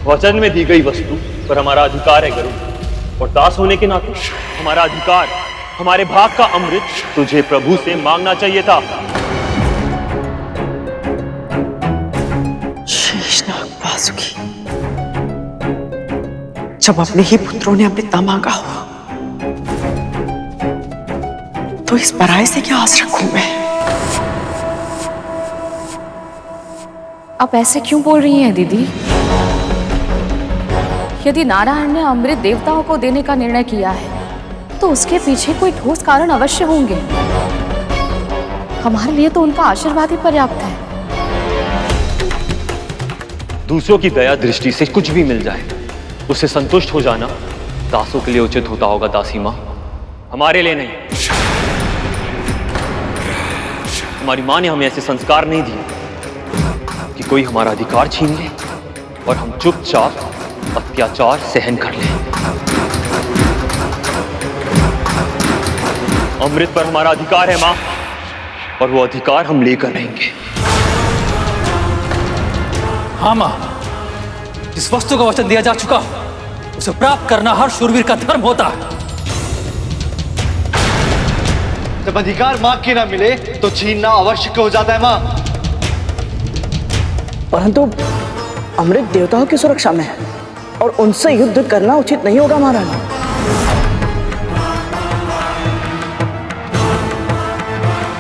वचन में दी गई वस्तु पर हमारा अधिकार है गुरु, और दास होने के नाते हमारा अधिकार, हमारे भाग का अमृत तुझे प्रभु से मांगना चाहिए था। शेषनाग वासुकी, जब अपने ही पुत्रों ने अमृत मांगा हो तो इस पराये से क्या आस रखूं मैं? आप ऐसे क्यों बोल रही हैं दीदी? यदि नारायण ने अमृत देवताओं को देने का निर्णय किया है तो उसके पीछे कोई ठोस कारण अवश्य होंगे। हमारे लिए तो उनका आशीर्वाद ही पर्याप्त है। दूसरों की दया दृष्टि से कुछ भी मिल जाए उससे संतुष्ट हो जाना दासों के लिए उचित होता होगा दासी माँ, हमारे लिए नहीं। हमारी माँ ने हमें ऐसे संस्कार नहीं दिए कि कोई हमारा अधिकार छीन ले और हम चुपचाप अत्याचार सहन कर लें। अमृत पर हमारा अधिकार है माँ, और वो अधिकार हम लेकर रहेंगे। हाँ माँ, जिस वस्तु का वचन दिया जा चुका उसे प्राप्त करना हर शूरवीर का धर्म होता है। जब अधिकार मां के ना मिले तो छीनना आवश्यक हो जाता है मां। परंतु अमृत देवताओं की सुरक्षा में है और उनसे युद्ध करना उचित नहीं होगा महारानी।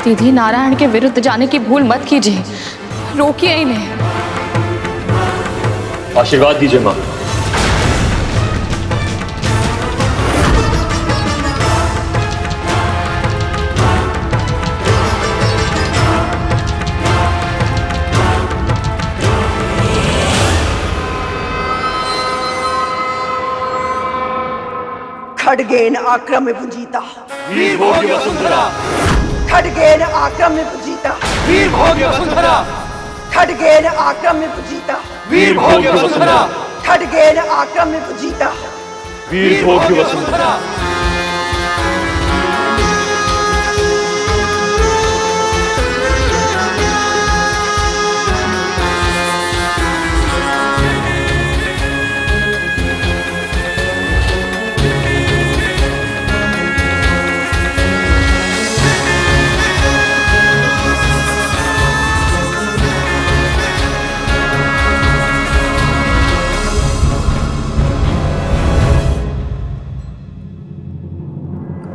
दीदी, नारायण के विरुद्ध जाने की भूल मत कीजिए, रोकिए इन्हें। आशीर्वाद दीजिए मां। खड्गेन आक्रम्य भुजिता वीर भोग्य वसुंधरा, खड्गेन आक्रम्य भुजिता वीर भोग्य वसुंधरा, खड्गेन आक्रम्य भुजिता वीर भोग्य वसुंधरा, खड्गेन आक्रम्य भुजिता वीर भोग्य वसुंधरा।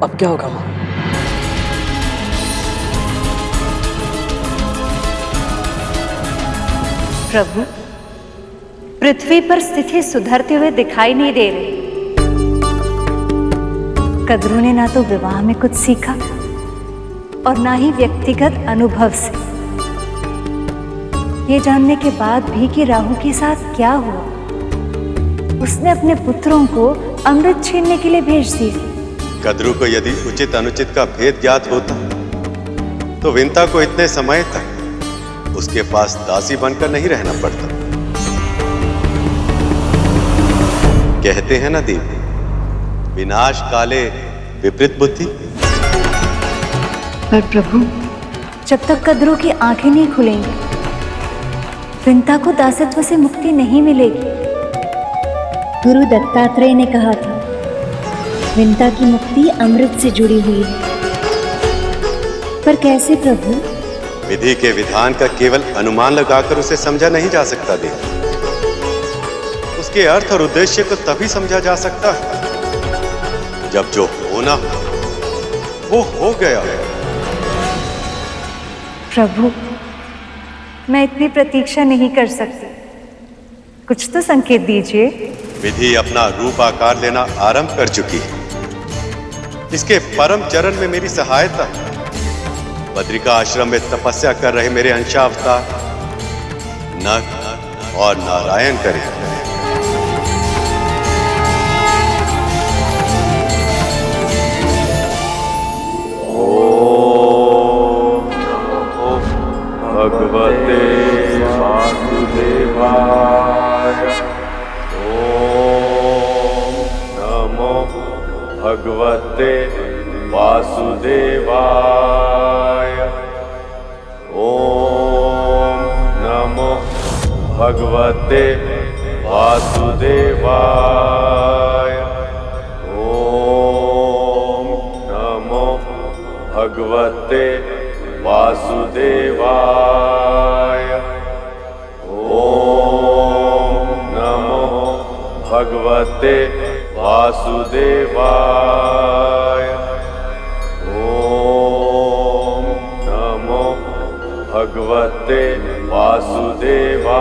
अब क्या होगा मां? प्रभु, पृथ्वी पर स्थिति सुधरते हुए दिखाई नहीं दे रही। कद्रू ने ना तो विवाह में कुछ सीखा और ना ही व्यक्तिगत अनुभव से। ये जानने के बाद भी कि राहु के साथ क्या हुआ, उसने अपने पुत्रों को अमृत छीनने के लिए भेज दिया। कद्रू को यदि उचित अनुचित का भेद ज्ञात होता तो विंता को इतने समय तक उसके पास दासी बनकर नहीं रहना पड़ता। कहते हैं ना देवी, विनाश काले विपरीत बुद्धि। पर प्रभु, जब तक कद्रू की आंखें नहीं खुलेंगी विंता को दासत्व से मुक्ति नहीं मिलेगी। गुरु दत्तात्रेय ने कहा था विंता की मुक्ति अमृत से जुड़ी हुई है। पर कैसे प्रभु? विधि के विधान का केवल अनुमान लगाकर उसे समझा नहीं जा सकता देवी। उसके अर्थ और उद्देश्य को तभी समझा जा सकता है जब जो होना वो हो गया। प्रभु, मैं इतनी प्रतीक्षा नहीं कर सकती, कुछ तो संकेत दीजिए। विधि अपना रूप आकार लेना आरंभ कर चुकी है। इसके परम चरण में मेरी सहायता है। बद्रिका आश्रम में तपस्या कर रहे मेरे अंशावतार नग और नारायण करें। ओम नमो भगवते वासुदेवाय। ओम नमो भगवते वासुदेवाय। ओम नमो भगवते वासुदेवाय। वासुदेवाय। ओम नमो भगवते वासुदेवाय। ओम नमो भगवते वासुदेवाय। ओम नमो भगवते वासुदेवाय।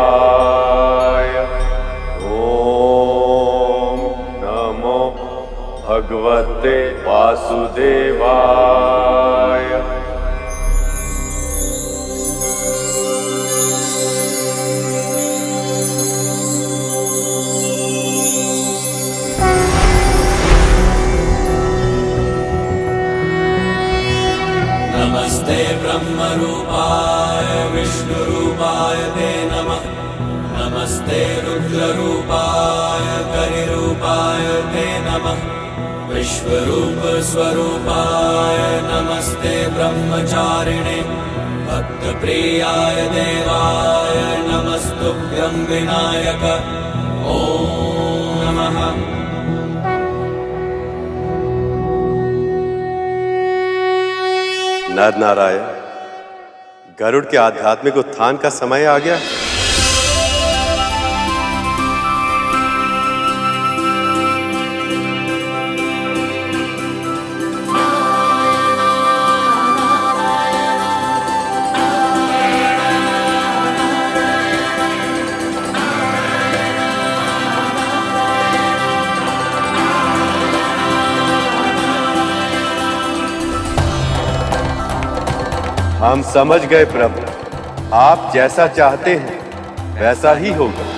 ओम नमो भगवते वासुदेवाय। नमस्ते ब्रह्मरूपाय विष्णुरूपाय ते नमः। नमस्ते रुद्ररूपाय करिरूपाय ते नमः। विश्वरूप स्वरूपाय नमस्ते ब्रह्मचारिणे। भक्तप्रियाय देवाय नमस्तुभ्यं विनायक। ओम नमः। नर नारायण, गरुड़ के आध्यात्मिक उत्थान का समय आ गया। हम समझ गए प्रभु, आप जैसा चाहते हैं वैसा ही होगा।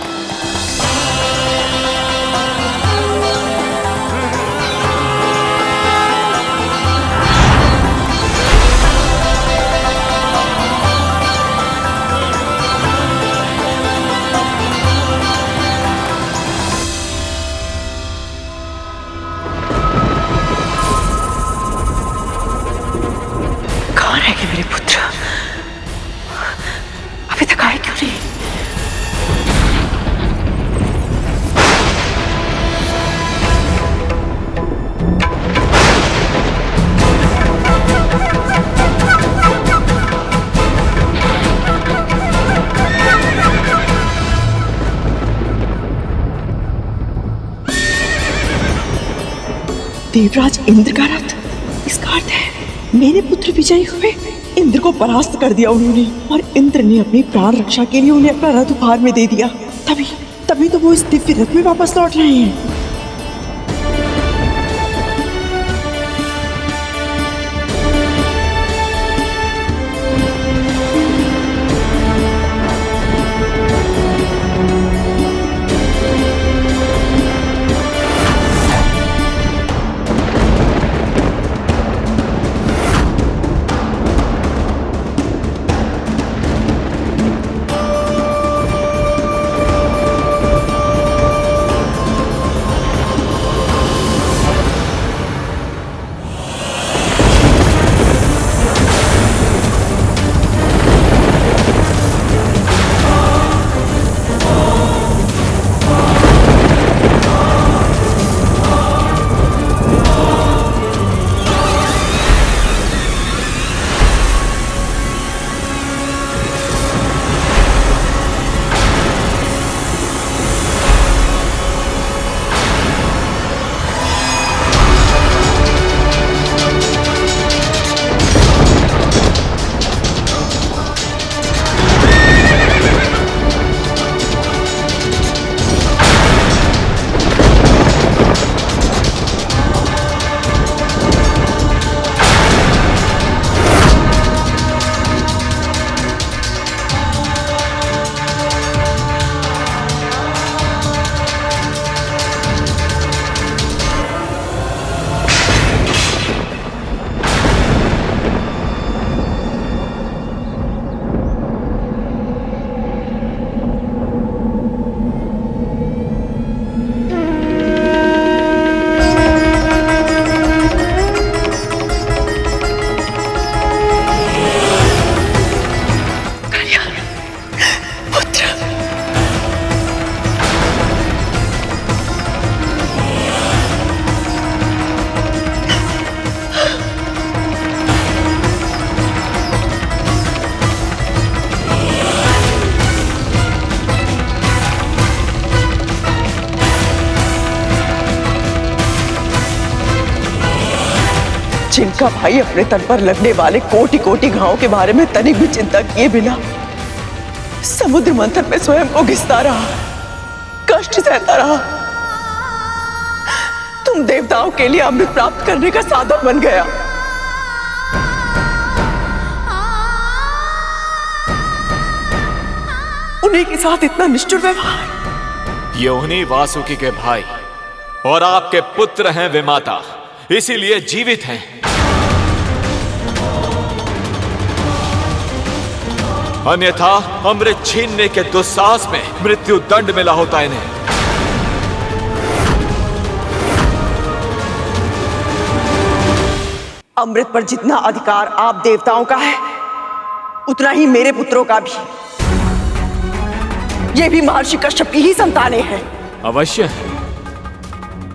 कहाँ रह गए मेरे पुत्र? अभी तक आए क्यों नहीं? देवराज इंद्र का रथ, इसका अर्थ है मेरे पुत्र विजयी हुए। इंद्र को परास्त कर दिया उन्होंने, और इंद्र ने अपनी प्राण रक्षा के लिए उन्हें अपना रथ उपहार में दे दिया। तभी तो वो इस दिव्य रथ में वापस लौट रहे हैं। जिनका भाई अपने तन पर लगने वाले कोटि कोटि घावों के बारे में तनिक भी चिंता किए बिना समुद्र मंथन में स्वयं को घिसता रहा, कष्ट सहता रहा, तुम देवताओं के लिए अमृत प्राप्त करने का साधन बन गया। उन्हीं के साथ इतना निष्ठुर व्यवहार। ये उन्हीं वासुकी के भाई और आपके पुत्र हैं विमाता, इसीलिए जीवित हैं। अन्यथा अमृत छीनने के दुस्साहस में मृत्यु दंड मिला होता इन्हें। अमृत पर जितना अधिकार आप देवताओं का है, उतना ही मेरे पुत्रों का भी। ये भी महर्षि कश्यप की ही संतानें हैं। अवश्य है,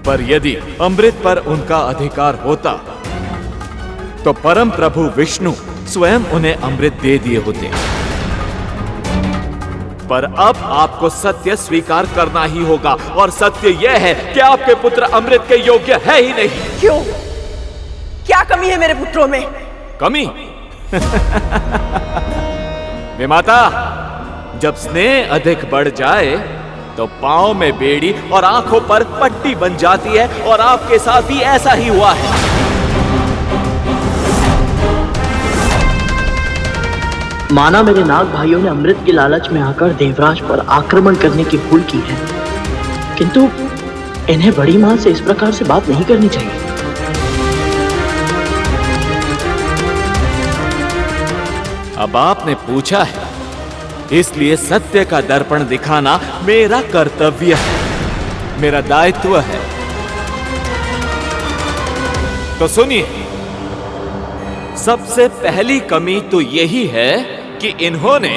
पर यदि अमृत पर उनका अधिकार होता तो परम प्रभु विष्णु स्वयं उन्हें अमृत दे दिए होते। पर अब आपको सत्य स्वीकार करना ही होगा, और सत्य यह है कि आपके पुत्र अमृत के योग्य है ही नहीं। क्यों? क्या कमी है मेरे पुत्रों में? कमी? विमाता, जब स्नेह अधिक बढ़ जाए तो पांव में बेड़ी और आंखों पर पट्टी बन जाती है, और आपके साथ भी ऐसा ही हुआ है। माना मेरे नाग भाइयों ने अमृत की लालच में आकर देवराज पर आक्रमण करने की भूल की है, किंतु इन्हें बड़ी मां से इस प्रकार से बात नहीं करनी चाहिए। अब आपने पूछा है, इसलिए सत्य का दर्पण दिखाना मेरा कर्तव्य है, मेरा दायित्व है। तो सुनिए, सबसे पहली कमी तो यही है कि इन्होंने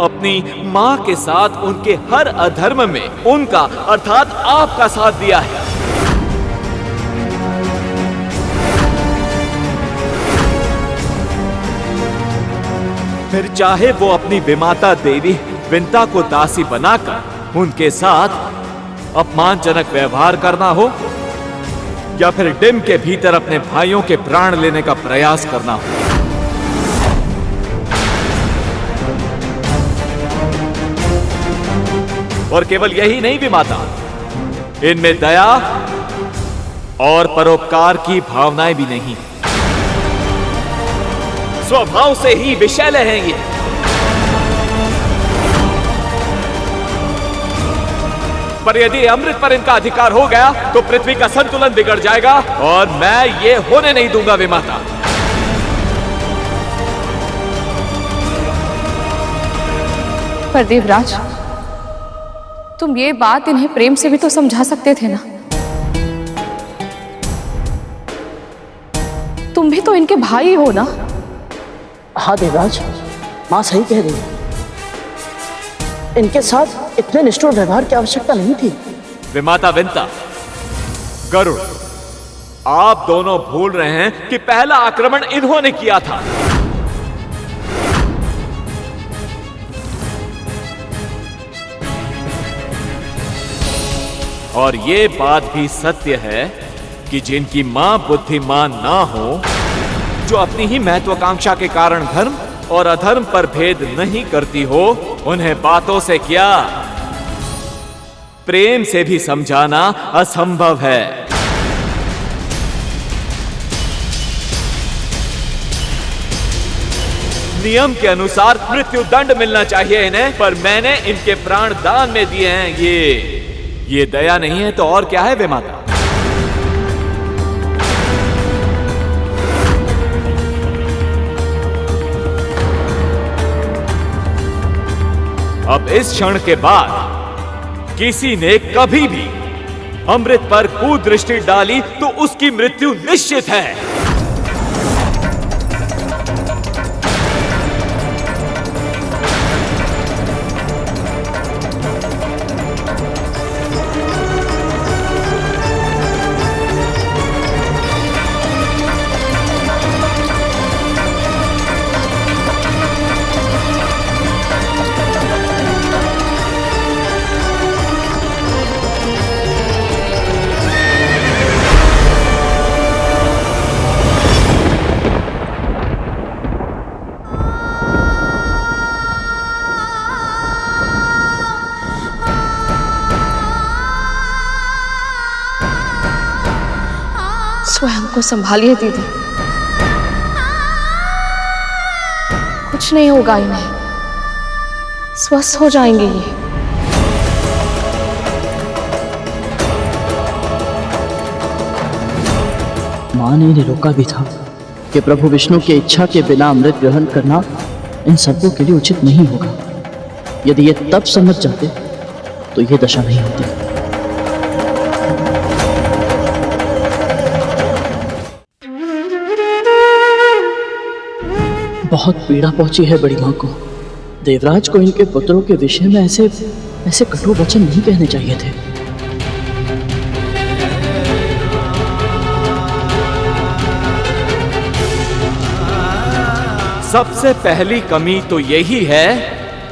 अपनी मां के साथ उनके हर अधर्म में उनका अर्थात आपका साथ दिया है। फिर चाहे वो अपनी विमाता देवी विंता को दासी बनाकर उनके साथ अपमानजनक व्यवहार करना हो, या फिर डिम के भीतर अपने भाइयों के प्राण लेने का प्रयास करना हो। और केवल यही नहीं विमाता, इनमें दया और परोपकार की भावनाएं भी नहीं। स्वभाव से ही विषैले हैं ये। पर यदि अमृत पर इनका अधिकार हो गया तो पृथ्वी का संतुलन बिगड़ जाएगा, और मैं ये होने नहीं दूंगा विमाता। पर देवराज, तुम ये बात इन्हें प्रेम से भी तो समझा सकते थे ना। तुम भी तो इनके भाई हो ना। हाँ देवराज, माँ सही कह रही है। इनके साथ इतने निष्ठुर व्यवहार की आवश्यकता नहीं थी। विमाता विंता, गरुड़, आप दोनों भूल रहे हैं कि पहला आक्रमण इन्होंने किया था। और ये बात भी सत्य है कि जिनकी मां बुद्धिमान ना हो, जो अपनी ही महत्वाकांक्षा के कारण धर्म और अधर्म पर भेद नहीं करती हो, उन्हें बातों से क्या, प्रेम से भी समझाना असंभव है। नियम के अनुसार मृत्यु दंड मिलना चाहिए इन्हें, पर मैंने इनके प्राण दान में दिए हैं। ये दया नहीं है तो और क्या है विमाता? अब इस क्षण के बाद किसी ने कभी भी अमृत पर कुदृष्टि डाली तो उसकी मृत्यु निश्चित है। स्वयं को संभालिए दीदी, कुछ नहीं होगा इन्हें, स्वस्थ हो जाएंगे ये। माँ ने इन्हें रोका भी था कि प्रभु विष्णु की इच्छा के बिना अमृत ग्रहण करना इन सबों के लिए उचित नहीं होगा। यदि ये तब समझ जाते तो ये दशा नहीं होती। बहुत पीड़ा पहुंची है बड़ी माँ को। देवराज को इनके पुत्रों के विषय में ऐसे कटु वचन नहीं कहने चाहिए थे। सबसे पहली कमी तो यही है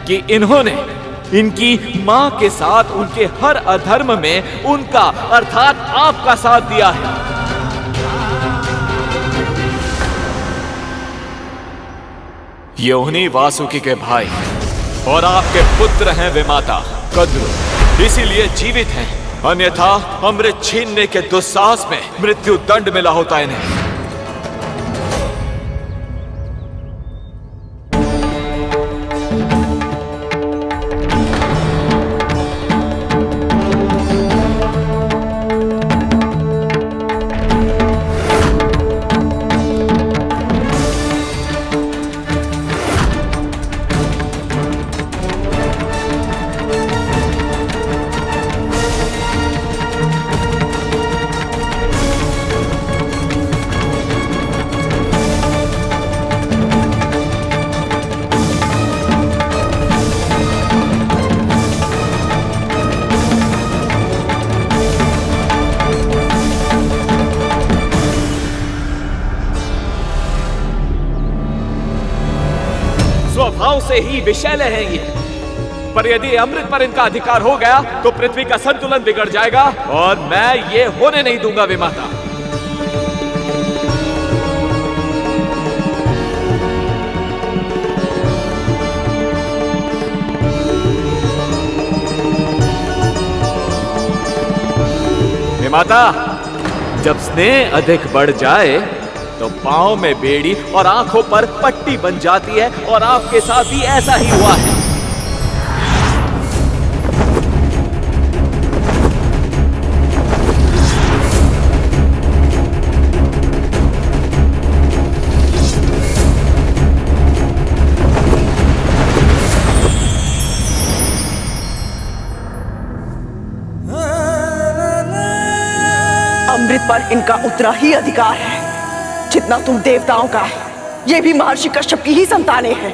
कि इन्होंने इनकी मां के साथ उनके हर अधर्म में उनका अर्थात आपका साथ दिया है। ये उन्हीं वासुकी के भाई और आपके पुत्र हैं विमाता कद्रु, इसीलिए जीवित हैं, अन्यथा अमृत छीनने के दुस्साहस में मृत्यु दंड मिला होता इन्हें। स्वभाव से ही विषैले हैं ये, पर यदि अमृत पर इनका अधिकार हो गया तो पृथ्वी का संतुलन बिगड़ जाएगा और मैं ये होने नहीं दूंगा विमाता। विमाता, जब स्नेह अधिक बढ़ जाए तो पांव में बेड़ी और आंखों पर पट्टी बन जाती है, और आपके साथ भी ऐसा ही हुआ है। अमृत पर इनका उतना ही अधिकार है जितना तुम देवताओं का है। ये भी महर्षि कश्यप की ही संतानें हैं।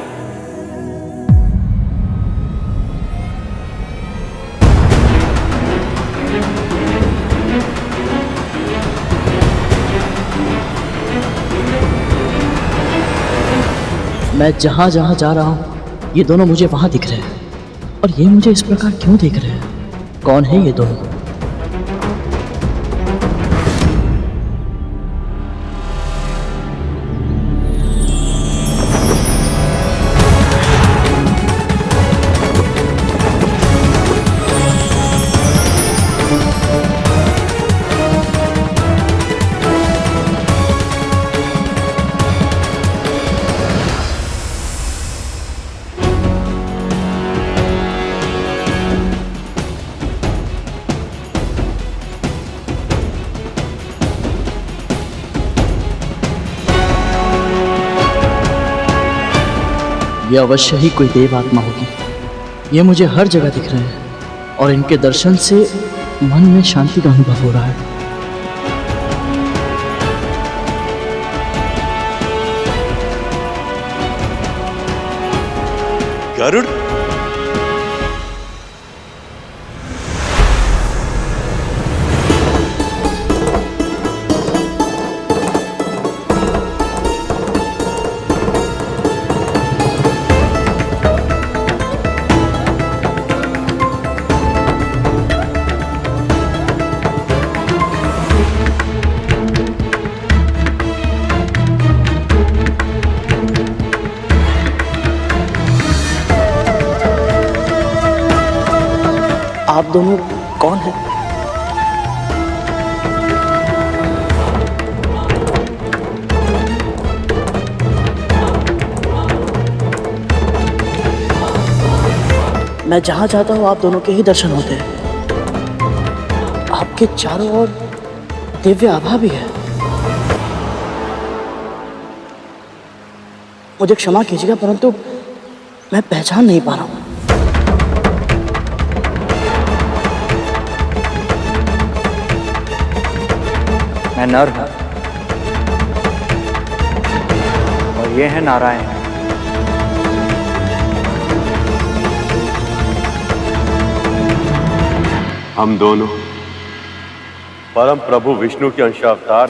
मैं जहां जहां जा रहा हूं ये दोनों मुझे वहां दिख रहे हैं, और ये मुझे इस प्रकार क्यों देख रहे हैं? कौन है ये दोनों? ये अवश्य ही कोई देव आत्मा होगी। ये मुझे हर जगह दिख रहे हैं और इनके दर्शन से मन में शांति का अनुभव हो रहा है। गरुड़, आप दोनों कौन हैं? मैं जहां जाता हूं आप दोनों के ही दर्शन होते हैं। आपके चारों ओर दिव्य आभा भी है। मुझे क्षमा कीजिएगा परंतु मैं पहचान नहीं पा रहा हूं। मैं नर हूं और ये है नारायण। हम दोनों परम प्रभु विष्णु के अंशावतार।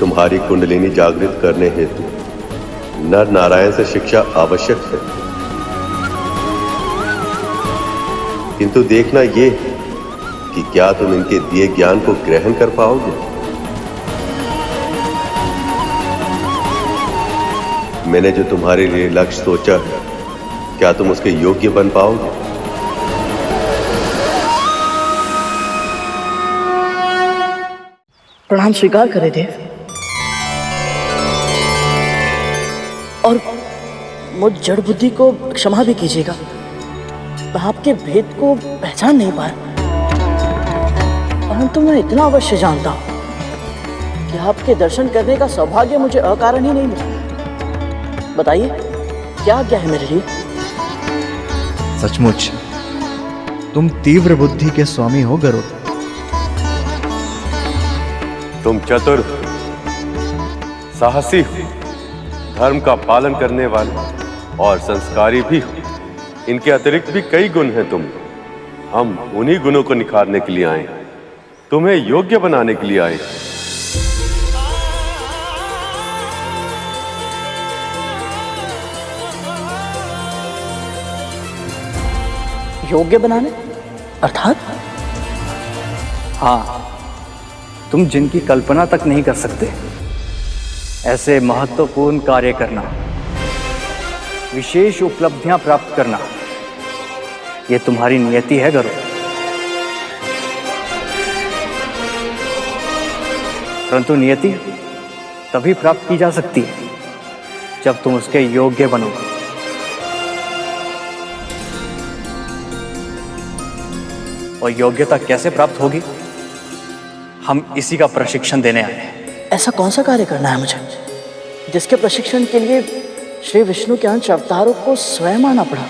तुम्हारी कुंडलिनी जागृत करने हेतु नर नारायण से शिक्षा आवश्यक है, किंतु देखना ये कि क्या तुम इनके दिए ज्ञान को ग्रहण कर पाओगे। मैंने जो तुम्हारे लिए लक्ष्य सोचा है, क्या तुम उसके योग्य बन पाओगे? प्रणाम स्वीकार करें देव, और मुझ जड़ बुद्धि को क्षमा भी कीजिएगा। मैं आपके भेद को पहचान नहीं पाया, परंतु मैं इतना अवश्य जानता हूं कि आपके दर्शन करने का सौभाग्य मुझे अकारण ही नहीं मिला। बताइए क्या आज्ञा है मेरे लिए? सचमुच तुम तीव्र बुद्धि के स्वामी हो गरुड़। तुम चतुर, साहसी, धर्म का पालन करने वाले और संस्कारी भी हो। इनके अतिरिक्त भी कई गुण हैं तुम। हम उन्हीं गुणों को निखारने के लिए आए, तुम्हें योग्य बनाने के लिए आए। योग्य बनाने अर्थात? हाँ, तुम जिनकी कल्पना तक नहीं कर सकते ऐसे महत्वपूर्ण कार्य करना, विशेष उपलब्धियां प्राप्त करना, यह तुम्हारी नियति है गरुड़। परंतु नियति तभी प्राप्त की जा सकती है जब तुम उसके योग्य बनोगे। और योग्यता कैसे प्राप्त होगी, हम इसी का प्रशिक्षण देने आए हैं। ऐसा कौन सा कार्य करना है मुझे जिसके प्रशिक्षण के लिए श्री विष्णु के अंश अवतारों को स्वयं आना पड़ा?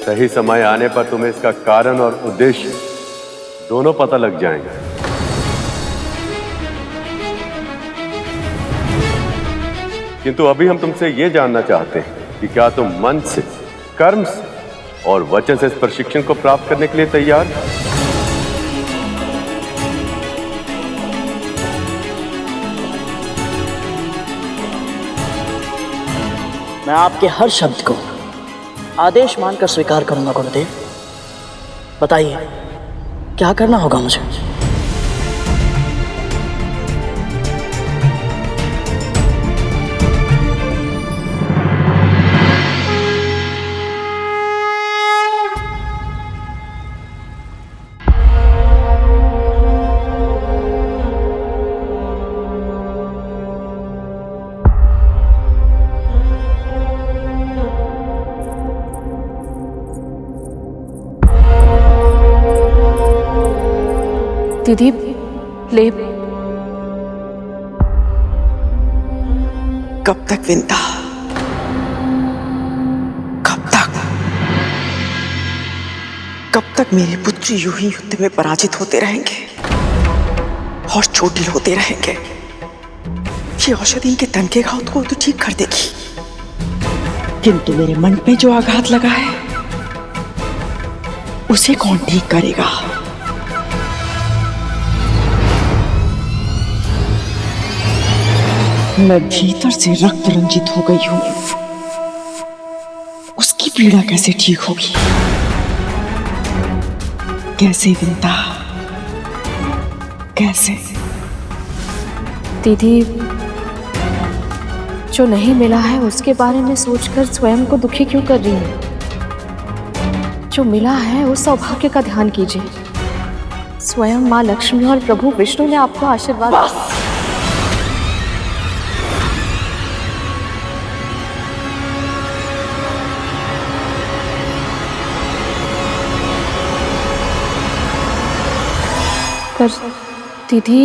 सही समय आने पर तुम्हें इसका कारण और उद्देश्य दोनों पता लग जाएंगे। किंतु अभी हम तुमसे यह जानना चाहते हैं कि क्या तुम मन से, कर्म से और वचन से इस प्रशिक्षण को प्राप्त करने के लिए तैयार हो? मैं आपके हर शब्द को आदेश मानकर स्वीकार करूंगा गुरुदेव। बताइए क्या करना होगा मुझे? दीदी ले। कब तक विंता, कब तक? कब तक मेरे पुत्र यूं ही युद्ध में पराजित होते रहेंगे और चोटिल होते रहेंगे? ये औषधि इनके तन के घाव को तो ठीक कर देगी, किंतु मेरे मन पे जो आघात लगा है उसे कौन ठीक करेगा? मैं भीतर से रक्त रंजित हो गई हूं, उसकी पीड़ा कैसे ठीक होगी? कैसे विंता, कैसे? दीदी, जो नहीं मिला है उसके बारे में सोचकर स्वयं को दुखी क्यों कर रही हैं? जो मिला है उस सौभाग्य का ध्यान कीजिए। स्वयं माँ लक्ष्मी और प्रभु विष्णु ने आपको आशीर्वाद। पर दीदी,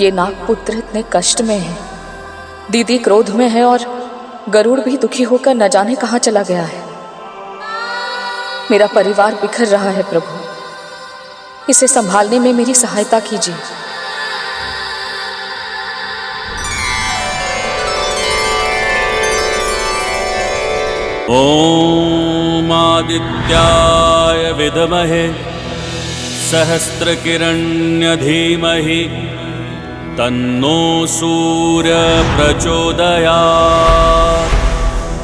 ये नागपुत्र इतने कष्ट में है, दीदी क्रोध में है और गरुड़ भी दुखी होकर न जाने कहां चला गया है। मेरा परिवार बिखर रहा है प्रभु, इसे संभालने में मेरी सहायता कीजिए। ओम आदित्याय विद्महे सहस्रकिरण्य धीमहि तन्नो सूर्य प्रचोदयात्।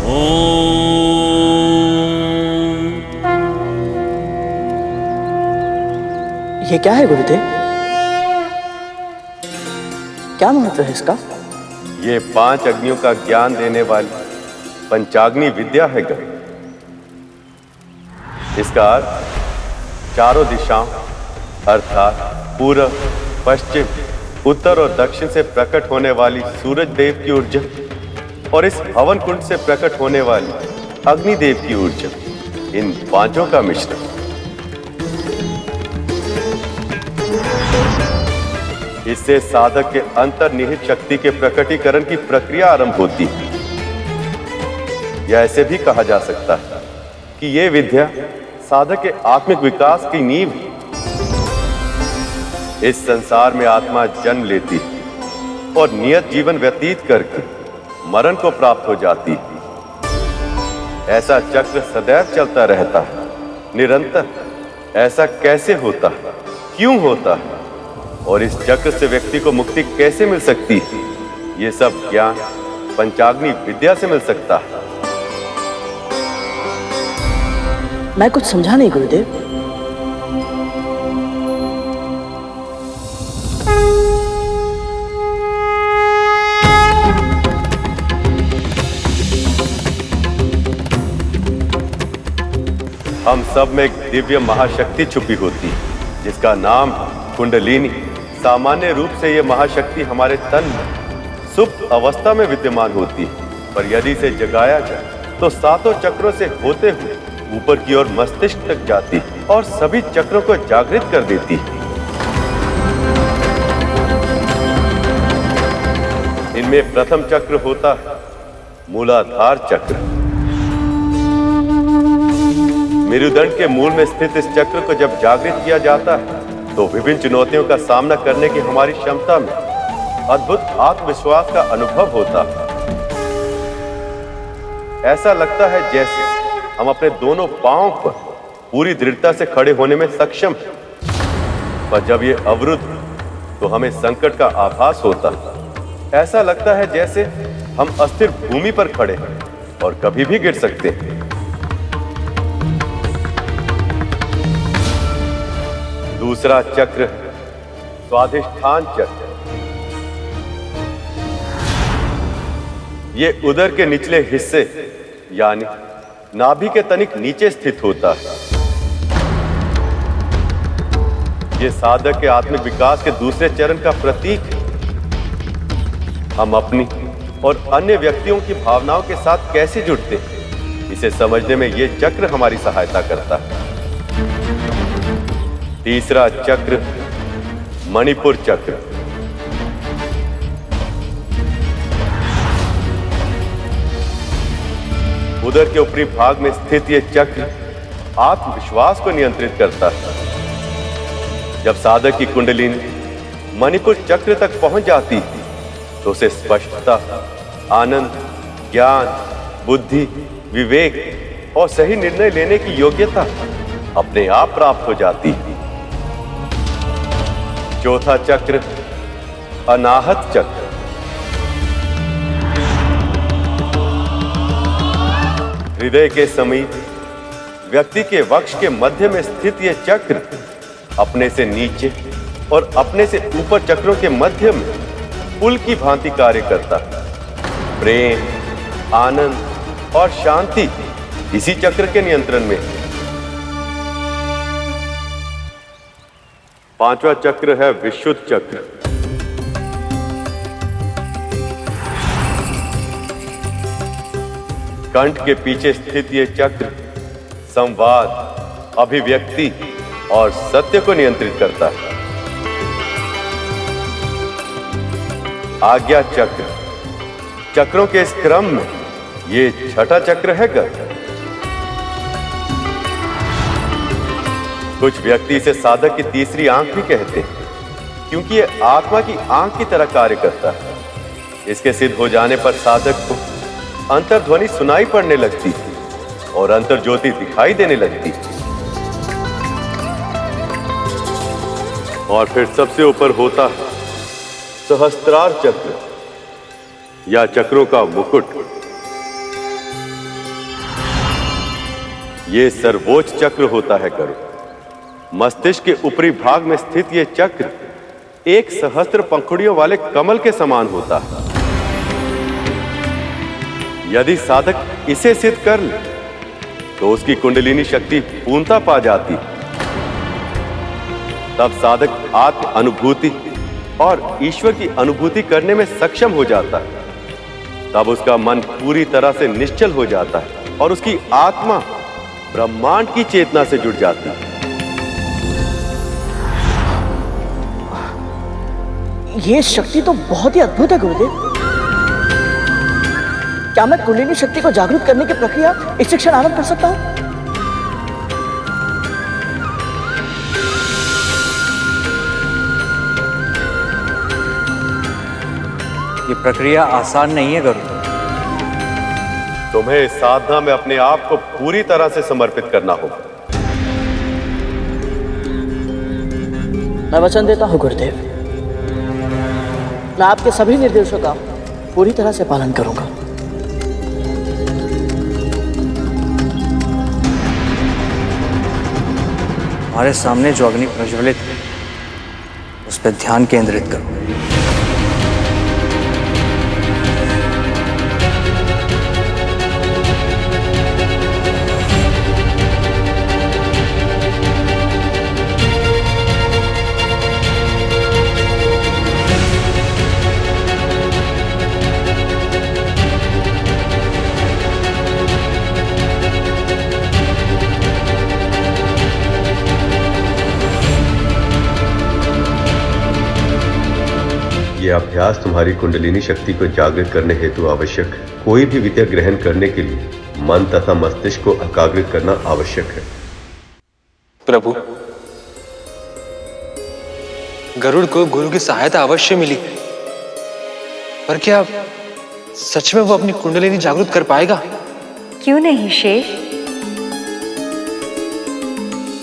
ओम। ये क्या है गुरुदेव? क्या महत्व है इसका? ये 5 अग्नियों का ज्ञान देने वाली पंचाग्नि विद्या है गरुड़। इसका अर्थ चारों दिशाओं अर्थात पूर्व, पश्चिम, उत्तर और दक्षिण से प्रकट होने वाली सूरज देव की ऊर्जा और इस हवन कुंड से प्रकट होने वाली अग्निदेव की ऊर्जा, इन 5 का मिश्रण। इससे साधक के अंतर्निहित शक्ति के प्रकटीकरण की प्रक्रिया आरंभ होती है। या ऐसे भी कहा जा सकता है कि यह विद्या साधक के आत्मिक विकास की नींव है। इस संसार में आत्मा जन्म लेती है और नियत जीवन व्यतीत करके मरण को प्राप्त हो जाती है। ऐसा चक्र सदैव चलता रहता है, निरंतर। ऐसा कैसे होता है, क्यों होता है और इस चक्र से व्यक्ति को मुक्ति कैसे मिल सकती है, ये सब ज्ञान पंचाग्नि विद्या से मिल सकता है। मैं कुछ समझा नहीं गुरुदेव। हम सब में एक दिव्य महाशक्ति छुपी होती है जिसका नाम कुंडलिनी। सामान्य रूप से यह महाशक्ति हमारे तन में सुप्त अवस्था में विद्यमान होती है, पर यदि इसे जगाया जाए तो 7 चक्रों से होते हुए ऊपर की ओर मस्तिष्क तक जाती और सभी चक्रों को जागृत कर देती है। इनमें प्रथम चक्र होता है मूलाधार चक्र। मेरुदंड के मूल में स्थित इस चक्र को जब जागृत किया जाता है तो विभिन्न चुनौतियों का सामना करने की हमारी क्षमता में अद्भुत आत्मविश्वास का अनुभव होता है। ऐसा लगता है जैसे हम अपने दोनों पांवों पर पूरी दृढ़ता से खड़े होने में सक्षम हैं। पर जब ये अवरुद्ध तो हमें संकट का आभास होता है। ऐसा लगता है जैसे हम अस्थिर भूमि पर खड़े हैं और कभी भी गिर सकते हैं। दूसरा चक्र स्वाधिष्ठान चक्र। ये उदर के निचले हिस्से यानी नाभि के तनिक नीचे स्थित होता है। ये साधक के आत्मिक विकास के दूसरे चरण का प्रतीक है। हम अपनी और अन्य व्यक्तियों की भावनाओं के साथ कैसे जुड़ते हैं, इसे समझने में ये चक्र हमारी सहायता करता है। तीसरा चक्र मणिपुर चक्र। उदर के ऊपरी भाग में स्थित यह चक्र आत्मविश्वास को नियंत्रित करता है। जब साधक की कुंडलिनी मणिपुर चक्र तक पहुंच जाती है तो उसे स्पष्टता, आनंद, ज्ञान, बुद्धि, विवेक और सही निर्णय लेने की योग्यता अपने आप प्राप्त हो जाती है। चौथा चक्र अनाहत चक्र। हृदय के समीप व्यक्ति के वक्ष के मध्य में स्थित यह चक्र अपने से नीचे और अपने से ऊपर चक्रों के मध्य में पुल की भांति कार्य करता है। प्रेम, आनंद और शांति इसी चक्र के नियंत्रण में है। पांचवा चक्र है विशुद्ध चक्र। कंठ के पीछे स्थित यह चक्र संवाद, अभिव्यक्ति और सत्य को नियंत्रित करता है। आज्ञा चक्र। चक्रों के इस क्रम में ये छठा चक्र है गर्भ। कुछ व्यक्ति इसे साधक की तीसरी आंख भी कहते हैं, क्योंकि ये आत्मा की आंख की तरह कार्य करता है। इसके सिद्ध हो जाने पर साधक को अंतर्ध्वनि सुनाई पड़ने लगती है और अंतर ज्योति दिखाई देने लगती है। और फिर सबसे ऊपर होता है सहस्त्रार चक्र या चक्रों का मुकुट। यह सर्वोच्च चक्र होता है गरुड़। मस्तिष्क के ऊपरी भाग में स्थित यह चक्र एक सहस्त्र पंखुड़ियों वाले कमल के समान होता है। यदि साधक इसे सिद्ध कर ले तो उसकी कुंडलिनी शक्ति पूर्णता पा जाती है। तब साधक आत्म अनुभूति और ईश्वर की अनुभूति करने में सक्षम हो जाता है। तब उसका मन पूरी तरह से निश्चल हो जाता है और उसकी आत्मा ब्रह्मांड की चेतना से जुड़ जाती है। ये शक्ति तो बहुत ही अद्भुत है गुरुदेव। क्या मैं कुंडलिनी शक्ति को जागृत करने की प्रक्रिया इस क्षण आरंभ कर सकता हूं? ये प्रक्रिया आसान नहीं है गरुड़। तुम्हें इस साधना में अपने आप को पूरी तरह से समर्पित करना होगा। मैं वचन देता हूं गुरुदेव, मैं आपके सभी निर्देशों का पूरी तरह से पालन करूंगा। हमारे सामने जो अग्नि प्रज्वलित है उस पर ध्यान केंद्रित करो। यह अभ्यास तुम्हारी कुंडलिनी शक्ति को जागृत करने हेतु आवश्यक है। कोई भी विद्या ग्रहण करने के लिए मन तथा मस्तिष्क को एकाग्रित करना आवश्यक है। प्रभु, गरुड़ को गुरु की सहायता अवश्य मिली, पर क्या सच में वो अपनी कुंडलिनी जागृत कर पाएगा? क्यों नहीं शेष।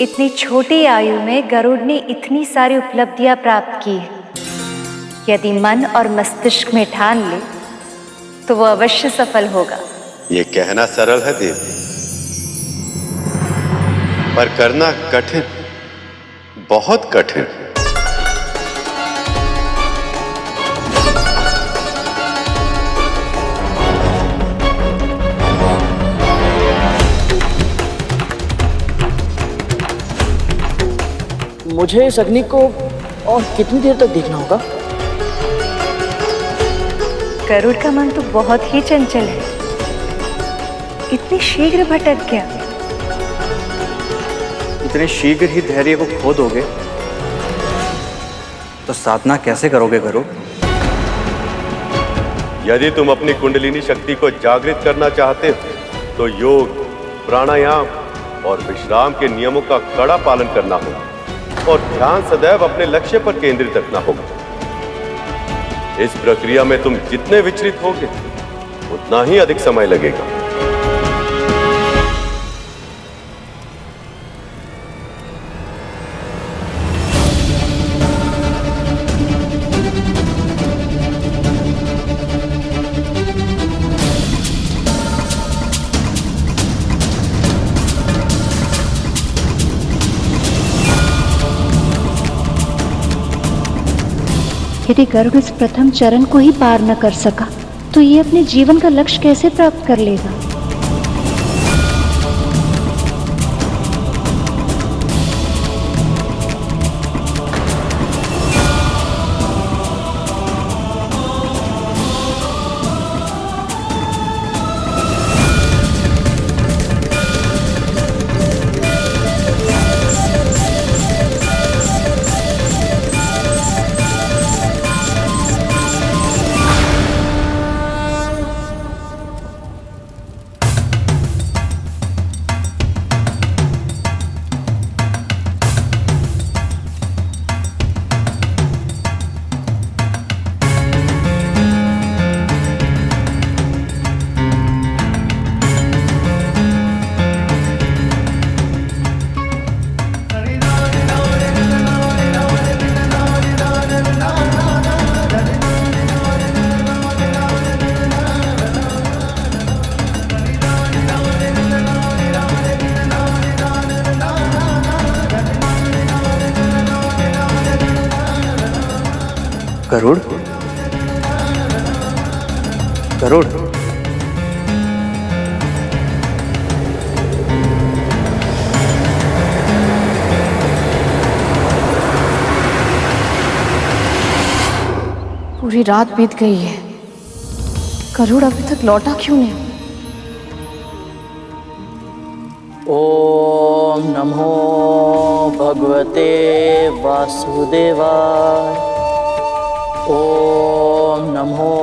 इतनी छोटी आयु में गरुड़ ने इतनी सारी उपलब्धियां प्राप्त की। यदि मन और मस्तिष्क में ठान ले तो वो अवश्य सफल होगा। ये कहना सरल है देवी, पर करना कठिन, बहुत कठिन। मुझे इस अग्नि को और कितनी देर तक देखना होगा? गरुड़ का मन तो बहुत ही चंचल है, इतनी शीघ्र भटक गया। इतने शीघ्र ही धैर्य को खो दोगे तो साधना कैसे करोगे गरुड़? यदि तुम अपनी कुंडलिनी शक्ति को जागृत करना चाहते हो तो योग, प्राणायाम और विश्राम के नियमों का कड़ा पालन करना होगा और ध्यान सदैव अपने लक्ष्य पर केंद्रित रखना होगा। इस प्रक्रिया में तुम जितने विचलित होगे उतना ही अधिक समय लगेगा। यदि गरुड़ इस प्रथम चरण को ही पार न कर सका तो ये अपने जीवन का लक्ष्य कैसे प्राप्त कर लेगा? गरुड़, गरुड़, पूरी रात बीत गई है, गरुड़ अभी तक लौटा क्यों नहीं? ओम नमो भगवते वासुदेवाय। ओम नमो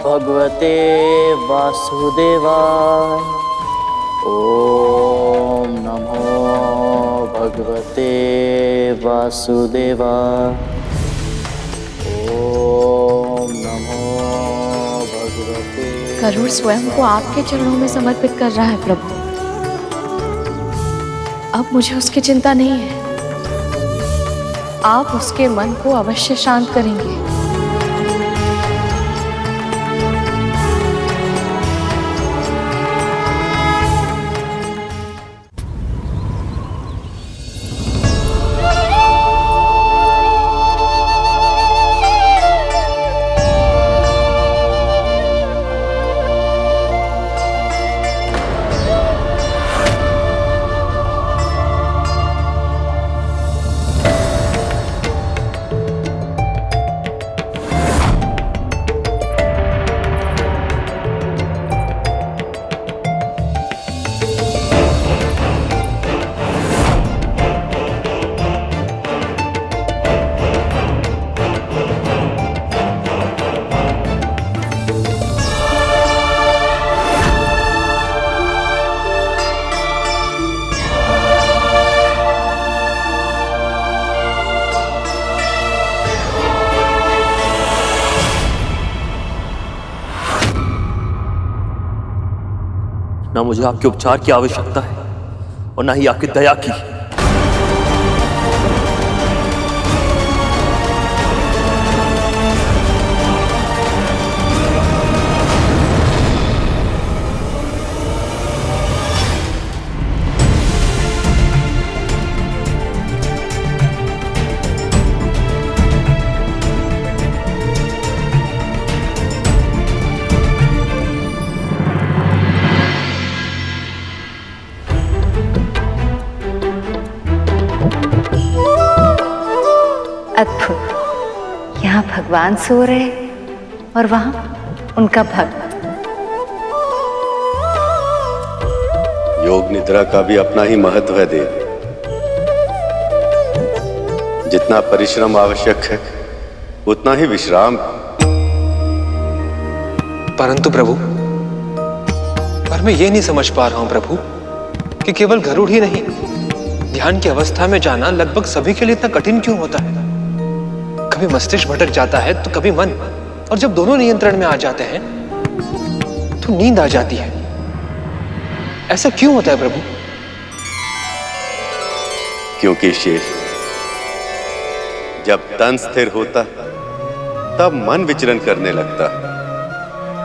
भगवते वासुदेवाय। ओम नमो भगवते वासुदेवाय। ओम नमो भगवते। गरुड़ स्वयं को आपके चरणों में समर्पित कर रहा है प्रभु। अब मुझे उसकी चिंता नहीं है, आप उसके मन को अवश्य शांत करेंगे। ना मुझे आपके उपचार की आवश्यकता है और ना ही आपकी दया की। अद्भुत, यहाँ भगवान सो रहे और वहां उनका भक्त। योग निद्रा का भी अपना ही महत्व है देव। जितना परिश्रम आवश्यक है उतना ही विश्राम। परंतु प्रभु, पर मैं ये नहीं समझ पा रहा हूं प्रभु कि केवल गरुड़ ही नहीं, ध्यान की अवस्था में जाना लगभग सभी के लिए इतना कठिन क्यों होता है? कभी मस्तिष्क भटक जाता है तो कभी मन, और जब दोनों नियंत्रण में आ जाते हैं तो नींद आ जाती है। ऐसा क्यों होता है प्रभु? क्योंकि शेष, जब तन स्थिर होता तब मन विचरण करने लगता,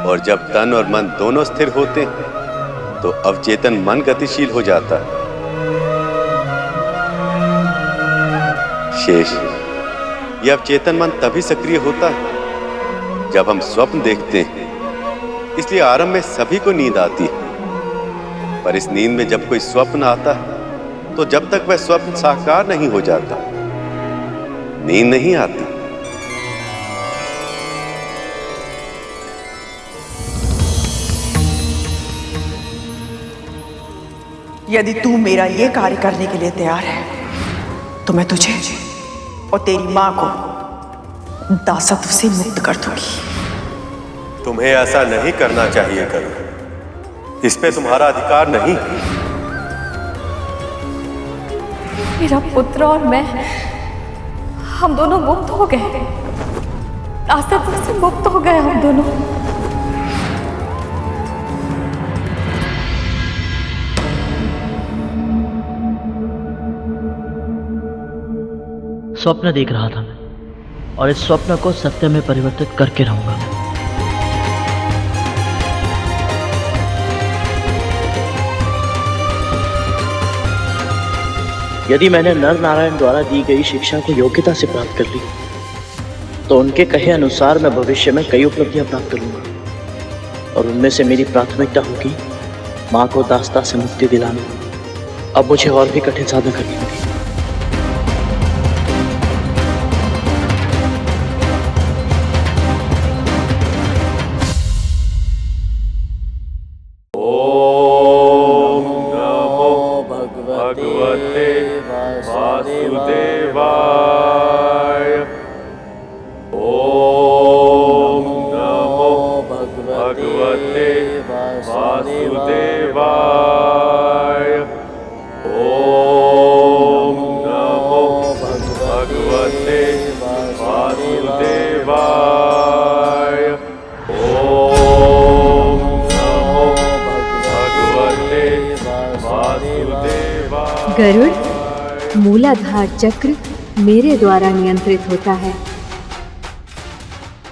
और जब तन और मन दोनों स्थिर होते तो अवचेतन मन गतिशील हो जाता। शेष, यह अवचेतन मन तभी सक्रिय होता है जब हम स्वप्न देखते हैं। इसलिए आरंभ में सभी को नींद आती है, पर इस नींद में जब कोई स्वप्न आता है तो जब तक वह स्वप्न साकार नहीं हो जाता, नींद नहीं आती। यदि तू मेरा ये कार्य करने के लिए तैयार है तो मैं तुझे और तेरी मां को दासत्व से मुक्त कर दूंगी। तुम्हें ऐसा नहीं करना चाहिए करो, इस पे तुम्हारा अधिकार नहीं। मेरा पुत्र और मैं, हम दोनों मुक्त हो गए, दासत्व से मुक्त हो गए हम दोनों। स्वप्न देख रहा था मैं, और इस स्वप्न को सत्य में परिवर्तित करके रहूंगा मैं। यदि मैंने नर नारायण द्वारा दी गई शिक्षा को योग्यता से प्राप्त कर ली तो उनके कहे अनुसार मैं भविष्य में कई उपलब्धियां प्राप्त करूंगा, और उनमें से मेरी प्राथमिकता होगी मां को दासता से मुक्ति दिलाना। अब मुझे और भी कठिन साधना करनी होगी। गरुड़ मूलाधार चक्र मेरे द्वारा नियंत्रित होता है।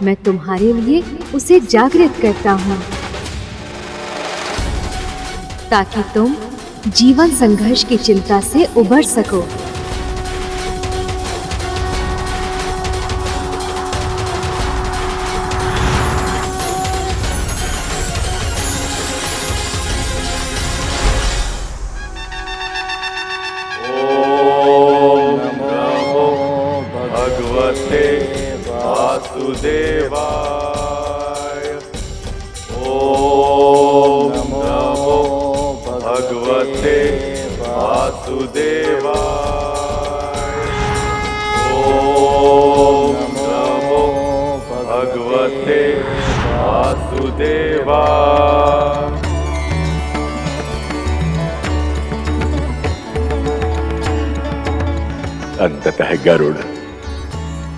मैं तुम्हारे लिए उसे जागृत करता हूँ ताकि तुम जीवन संघर्ष की चिंता से उबर सको। अंततः गरुड़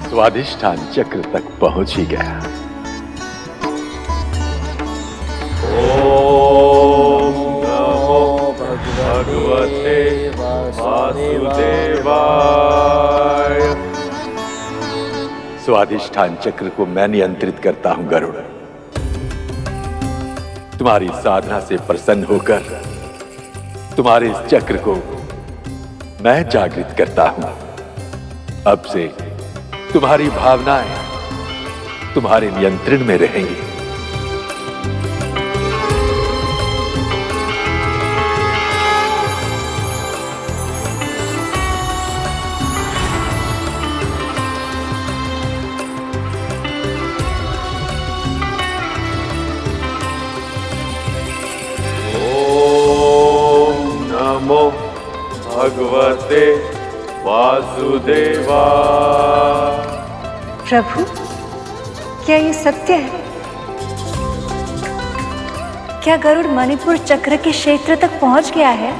स्वाधिष्ठान चक्र तक पहुंच ही गया। ओम नमो भगवते वासुदेवाय। स्वाधिष्ठान चक्र को मैं नियंत्रित करता हूं गरुड़। तुम्हारी साधना से प्रसन्न होकर तुम्हारे इस चक्र को मैं जागृत करता हूं। अब से तुम्हारी भावनाएं तुम्हारे नियंत्रण में रहेंगी। ओम नमो भगवते वासुदेवा। प्रभु, क्या ये सत्य है? क्या गरुड़ मणिपुर चक्र के क्षेत्र तक पहुंच गया है?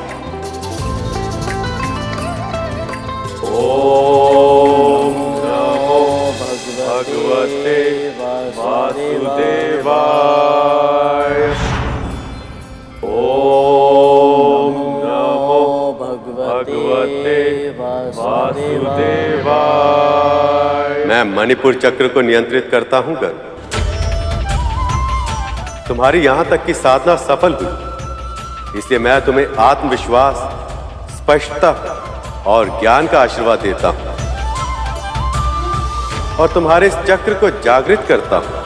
ओम नमो भगवते वासुदेवाय। ओम नमो भगवते वासुदेवाय। मैं मणिपुर चक्र को नियंत्रित करता हूं गरुड़। तुम्हारी यहां तक की साधना सफल हुई, इसलिए मैं तुम्हें आत्मविश्वास, स्पष्टता और ज्ञान का आशीर्वाद देता हूं। और तुम्हारे इस चक्र को जागृत करता हूं।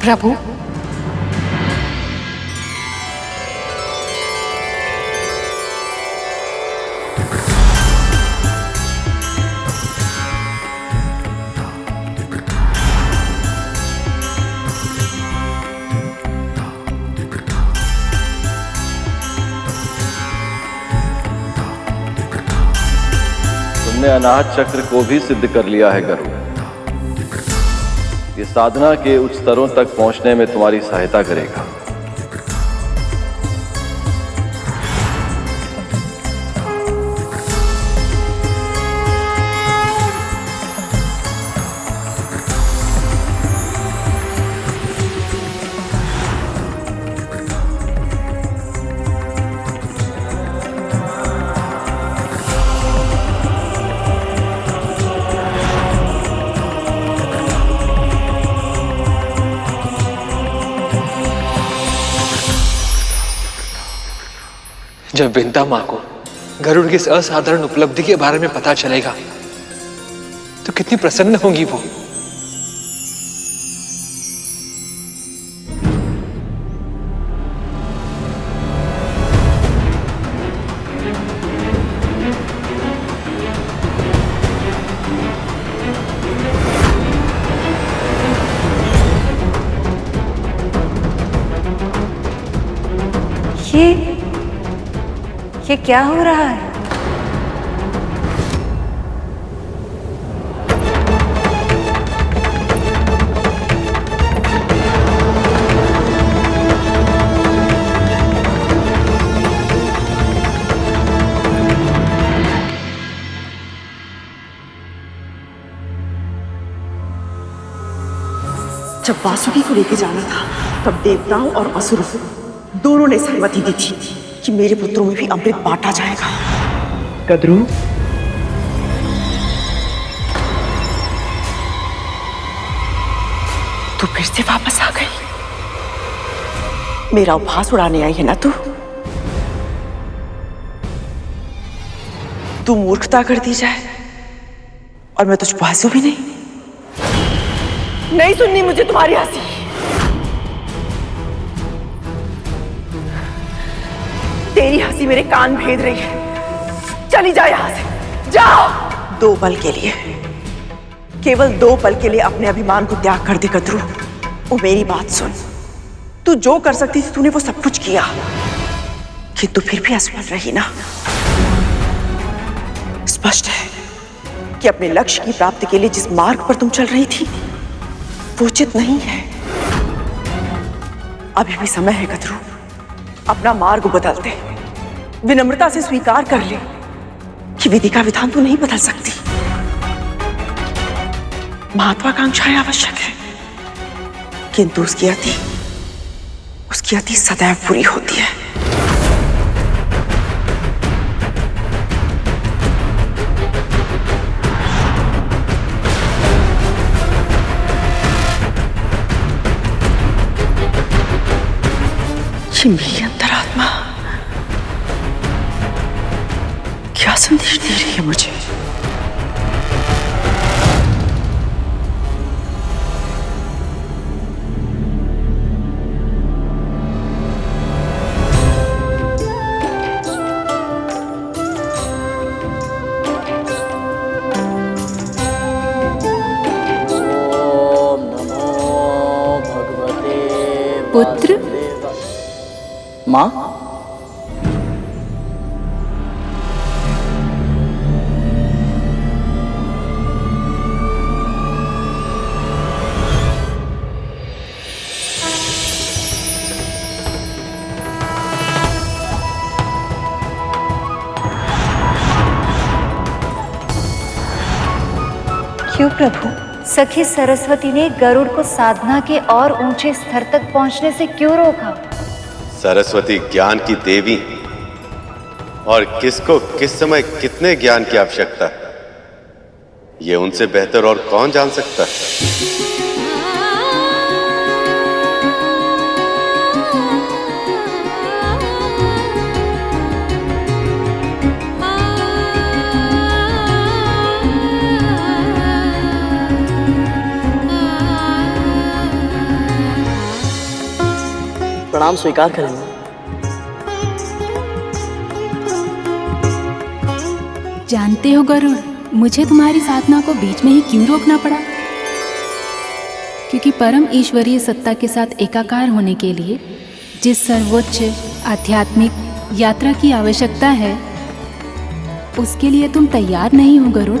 प्रभु, तुमने अनाहत चक्र को भी सिद्ध कर लिया है गरुड़। ये साधना के उच्च स्तरों तक पहुंचने में तुम्हारी सहायता करेगा। जब विंता मां को गरुड़ की इस असाधारण उपलब्धि के बारे में पता चलेगा तो कितनी प्रसन्न होंगी वो। ये क्या हो रहा है? जब वासुकी को लेके जाना था तब देवताओं और असुरों दोनों ने सहमति दी थी कि मेरे पुत्रों में भी अमृत बांटा जाएगा। कद्रू, तू फिर से वापस आ गई। मेरा उपहास उड़ाने आई है ना तू? तू मूर्खता कर दी जाए और मैं तुझ पर हंसू भी नहीं। नहीं सुननी मुझे तुम्हारी हंसी। तेरी हंसी मेरे कान भेद रही है। चली जा यहां से, जाओ। 2 पल के लिए, केवल 2 पल के लिए अपने अभिमान को त्याग कर दे कद्रू। वो मेरी बात सुन। तू जो कर सकती थी तूने वो सब कुछ किया, किंतु फिर भी असफल रही ना। स्पष्ट है कि अपने लक्ष्य की प्राप्ति के लिए जिस मार्ग पर तुम चल रही थी वो उचित नहीं है। अभी भी समय है कद्रू, अपना मार्ग बदल दे। विनम्रता से स्वीकार कर ले कि विधि का विधान तू नहीं बदल सकती। महत्वाकांक्षाएं आवश्यक है, किंतु उसकी अति सदैव बुरी होती है। मेरी अंतरात्मा क्या संदेश दे रही है मुझे? ओम नमो भगवते पुत्र, माँ, क्यों प्रभु? सखी सरस्वती ने गरुड़ को साधना के और ऊंचे स्तर तक पहुंचने से क्यों रोका? सरस्वती ज्ञान की देवी और किसको किस समय कितने ज्ञान की आवश्यकता है ये उनसे बेहतर और कौन जान सकता है। प्रणाम स्वीकार करेंगे। जानते हो गरुड़, मुझे तुम्हारी साधना को बीच में ही क्यों रोकना पड़ा? क्योंकि परम ईश्वरीय सत्ता के साथ एकाकार होने के लिए जिस सर्वोच्च आध्यात्मिक यात्रा की आवश्यकता है, उसके लिए तुम तैयार नहीं हो गरुड़।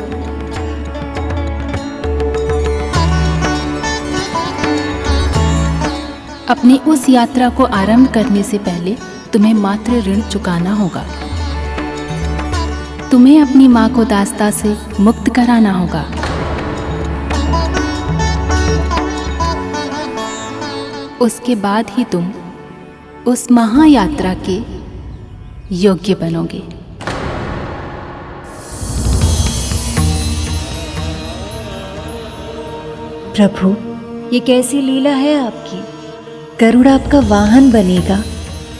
अपनी उस यात्रा को आरंभ करने से पहले तुम्हें मात्र ऋण चुकाना होगा। तुम्हें अपनी माँ को दास्ता से मुक्त कराना होगा। उसके बाद ही तुम उस महायात्रा के योग्य बनोगे। प्रभु, ये कैसी लीला है आपकी? गरुड़ आपका वाहन बनेगा,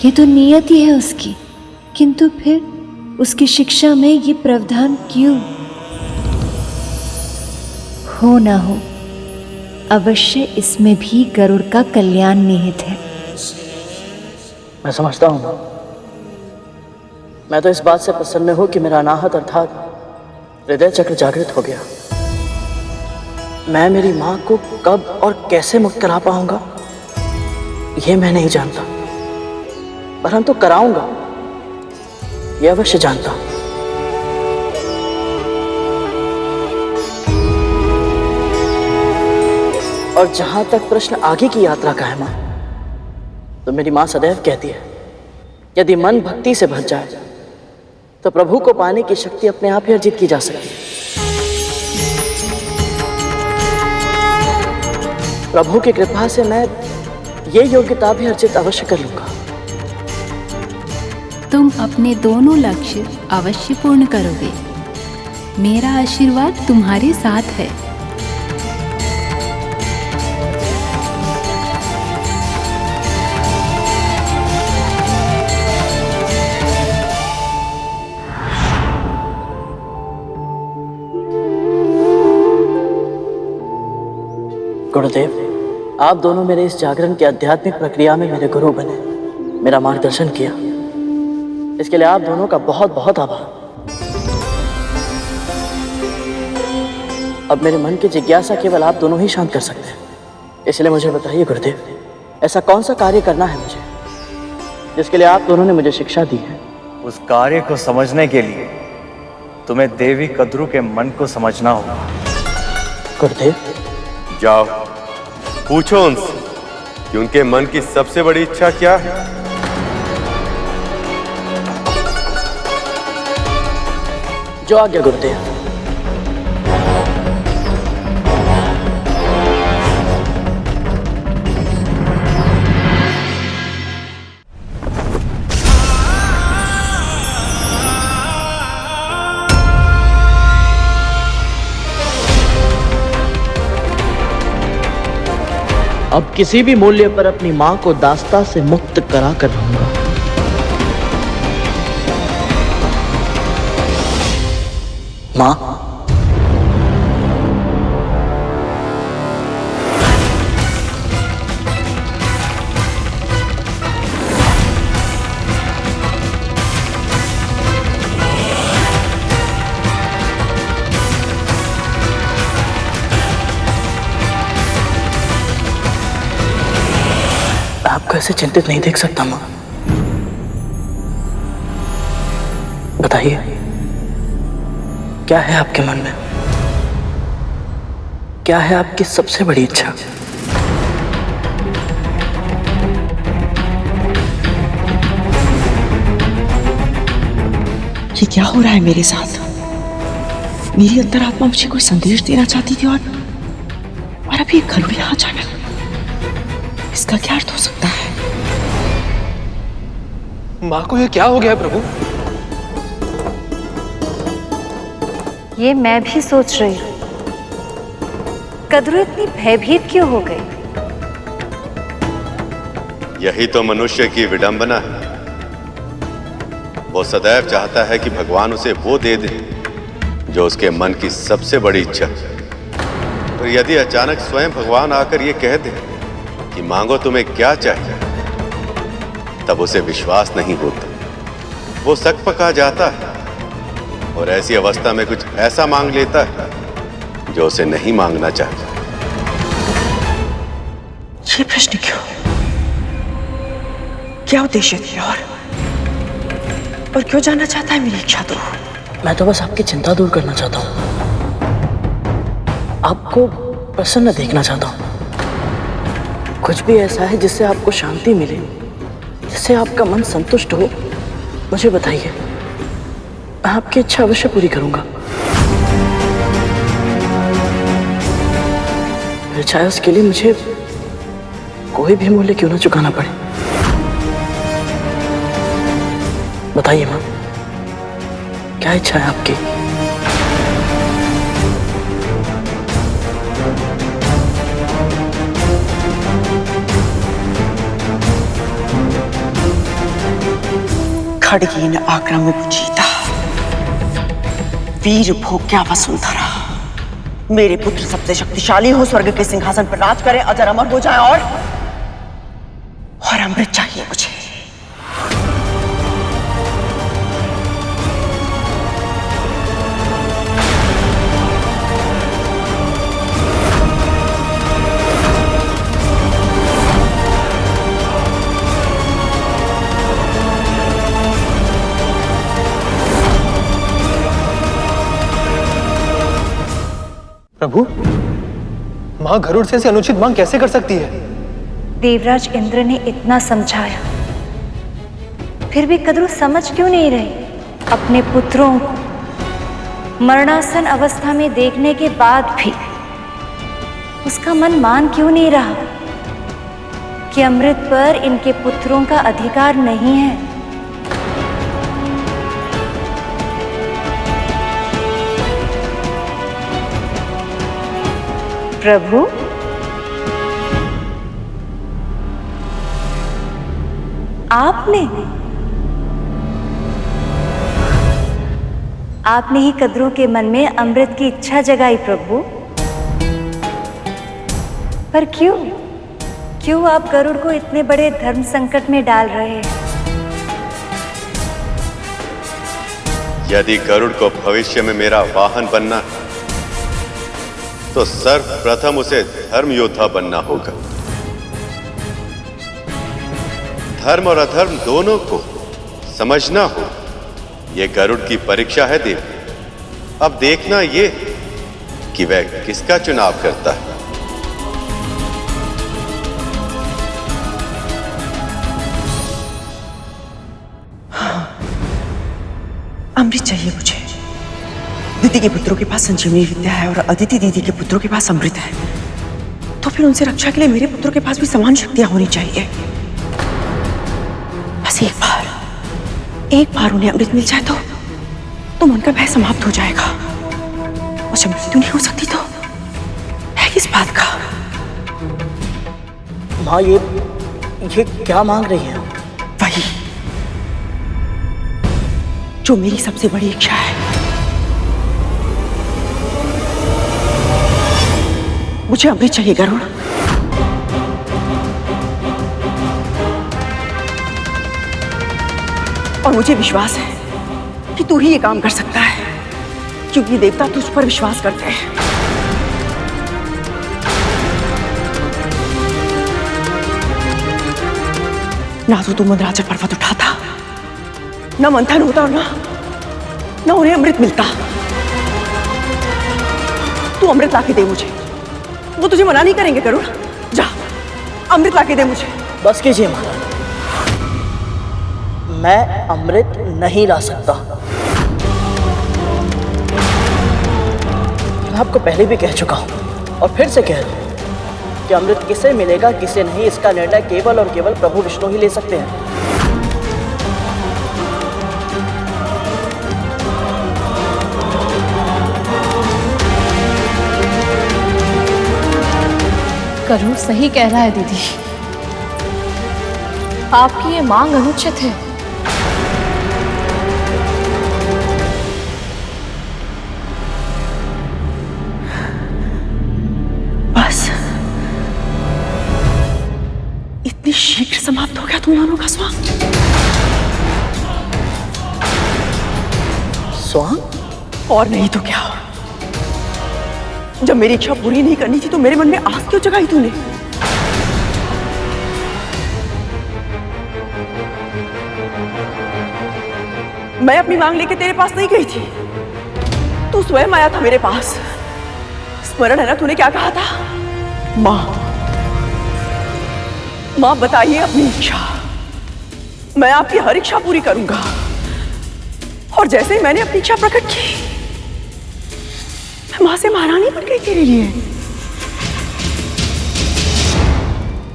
ये तो नियति है उसकी, किंतु फिर उसकी शिक्षा में ये प्रावधान क्यों? हो ना हो, अवश्य इसमें भी गरुड़ का कल्याण निहित है। मैं समझता हूँ। मैं तो इस बात से प्रसन्न हूँ कि मेरा अनाहत अर्थात हृदय चक्र जागृत हो गया। मैं मेरी माँ को कब और कैसे मुक्त करा पाऊंगा ये मैं नहीं जानता, परंतु कराऊंगा ये अवश्य जानता। और जहां तक प्रश्न आगे की यात्रा का है मां, तो मेरी मां सदैव कहती है, यदि मन भक्ति से भर जाए तो प्रभु को पाने की शक्ति अपने आप ही अर्जित की जा सकती है। प्रभु की कृपा से मैं ये योग्यता भी अर्जित अवश्य कर लूंगा। तुम अपने दोनों लक्ष्य अवश्य पूर्ण करोगे। मेरा आशीर्वाद तुम्हारे साथ है। गुरुदेव, आप दोनों मेरे इस जागरण की आध्यात्मिक प्रक्रिया में मेरे गुरु बने, मेरा मार्गदर्शन किया, इसके लिए आप दोनों का बहुत बहुत आभार। अब मेरे मन की जिज्ञासा केवल आप दोनों ही शांत कर सकते हैं, इसलिए मुझे बताइए गुरुदेव, ऐसा कौन सा कार्य करना है मुझे जिसके लिए आप दोनों ने मुझे शिक्षा दी है? उस कार्य को समझने के लिए तुम्हें देवी कद्रू के मन को समझना होगा। गुरुदेव, जाओ पूछो उनसे कि उनके मन की सबसे बड़ी इच्छा क्या है। जो आज्ञा गुरुदेव। अब किसी भी मूल्य पर अपनी मां को दास्ता से मुक्त करा कर रहूंगा। मां, आपको ऐसे चिंतित नहीं देख सकता मां। बताइए, क्या है आपके मन में? क्या है आपकी सबसे बड़ी इच्छा? ये क्या हो रहा है मेरे साथ? मेरी अंतरात्मा मुझे कोई संदेश देना चाहती थी और अब ये गरुड़ यहाँ जाना, इसका क्या अर्थ हो सकता है? माँ को ये क्या हो गया प्रभु? ये मैं भी सोच रही हूँ। कद्रू इतनी भयभीत क्यों हो गई? यही तो मनुष्य की विडंबना है। वो सदैव चाहता है कि भगवान उसे वो दे दे जो उसके मन की सबसे बड़ी इच्छा है। तो यदि अचानक स्वयं भगवान आकर ये कह दे कि मांगो तुम्हें क्या चाहिए, तब उसे विश्वास नहीं होता। वो सक पका जाता है और ऐसी अवस्था में कुछ ऐसा मांग लेता है जो उसे नहीं मांगना चाहिए। ये प्रश्न क्यों? क्या उद्देश्य थे और क्यों जानना चाहता है मेरी इच्छा? तो मैं तो बस आपकी चिंता दूर करना चाहता हूँ, आपको प्रसन्न देखना चाहता हूँ। कुछ भी ऐसा है जिससे आपको शांति मिले, जिससे आपका मन संतुष्ट हो, मुझे बताइए। मैं आपकी इच्छा अवश्य पूरी करूंगा। फिर चाहे उसके लिए मुझे कोई भी मूल्य क्यों ना चुकाना पड़े। बताइए मां, क्या इच्छा है आपकी? खड्गेन आक्रम्य जीता, वीर भोग्या वसुंधरा। मेरे पुत्र सबसे शक्तिशाली हो, स्वर्ग के सिंहासन पर राज करे, अजर अमर हो जाए और अमृत चाहिए मुझे। प्रभु, मां गरुड़ से ऐसी अनुचित मांग कैसे कर सकती है? देवराज इंद्र ने इतना समझाया, फिर भी कद्रू समझ क्यों नहीं रही? अपने पुत्रों को मरणासन अवस्था में देखने के बाद भी उसका मन मान क्यों नहीं रहा कि अमृत पर इनके पुत्रों का अधिकार नहीं है? प्रभु, आपने ही कद्रू के मन में अमृत की इच्छा जगाई प्रभु। पर क्यों आप गरुड़ को इतने बड़े धर्म संकट में डाल रहे हैं? यदि गरुड़ को भविष्य में मेरा वाहन बनना है, तो सर्वप्रथम उसे धर्म योद्धा बनना होगा। धर्म और अधर्म दोनों को समझना हो, यह गरुड़ की परीक्षा है देव। अब देखना ये कि वह किसका चुनाव करता है। अमृत चाहिए मुझे। दीदी के पुत्रों के पास संजीवनी विद्या है और अदिति दीदी के पुत्रों के पास अमृत है, तो फिर उनसे रक्षा के लिए मेरे पुत्रों के पास भी समान शक्तियां होनी चाहिए। बस एक बार उन्हें अमृत मिल जाए तो मन का भय समाप्त हो जाएगा। और जब मृत्यु नहीं हो सकती तो है किस बात का? माँ, ये क्या मांग रही है? वही जो मेरी सबसे बड़ी इच्छा है। मुझे अमृत चाहिए गरुड़। और मुझे विश्वास है कि तू ही ये काम कर सकता है, क्योंकि देवता तुझ पर विश्वास करते हैं। ना तो तू मंदराचल पर्वत उठाता, ना मंथन होता और ना उन्हें अमृत मिलता। तू अमृत लाके दे मुझे, वो तुझे मना नहीं करेंगे गरुड़। जा अमृत लाके दे मुझे। बस कीजिए महाराज, मैं अमृत नहीं ला सकता। मैं आपको पहले भी कह चुका हूं और फिर से कह रहा हूं कि अमृत किसे मिलेगा किसे नहीं, इसका निर्णय केवल और केवल प्रभु विष्णु ही ले सकते हैं। गरुड़ सही कह रहा है दीदी, आपकी ये मांग अनुचित है। बस इतनी शीघ्र समाप्त हो गया तुम दोनों का स्वांग? स्वांग? और नहीं तो क्या। जब मेरी इच्छा पूरी नहीं करनी थी तो मेरे मन में आस क्यों जगाई तूने? मैं अपनी मांग लेके तेरे पास नहीं गई थी, तू स्वयं आया था मेरे पास। स्मरण है ना तूने क्या कहा था? माँ, माँ बताइए अपनी इच्छा, मैं आपकी हर इच्छा पूरी करूंगा। और जैसे ही मैंने अपनी इच्छा प्रकट की, मैं मां से महारानी बन गई तेरे लिए।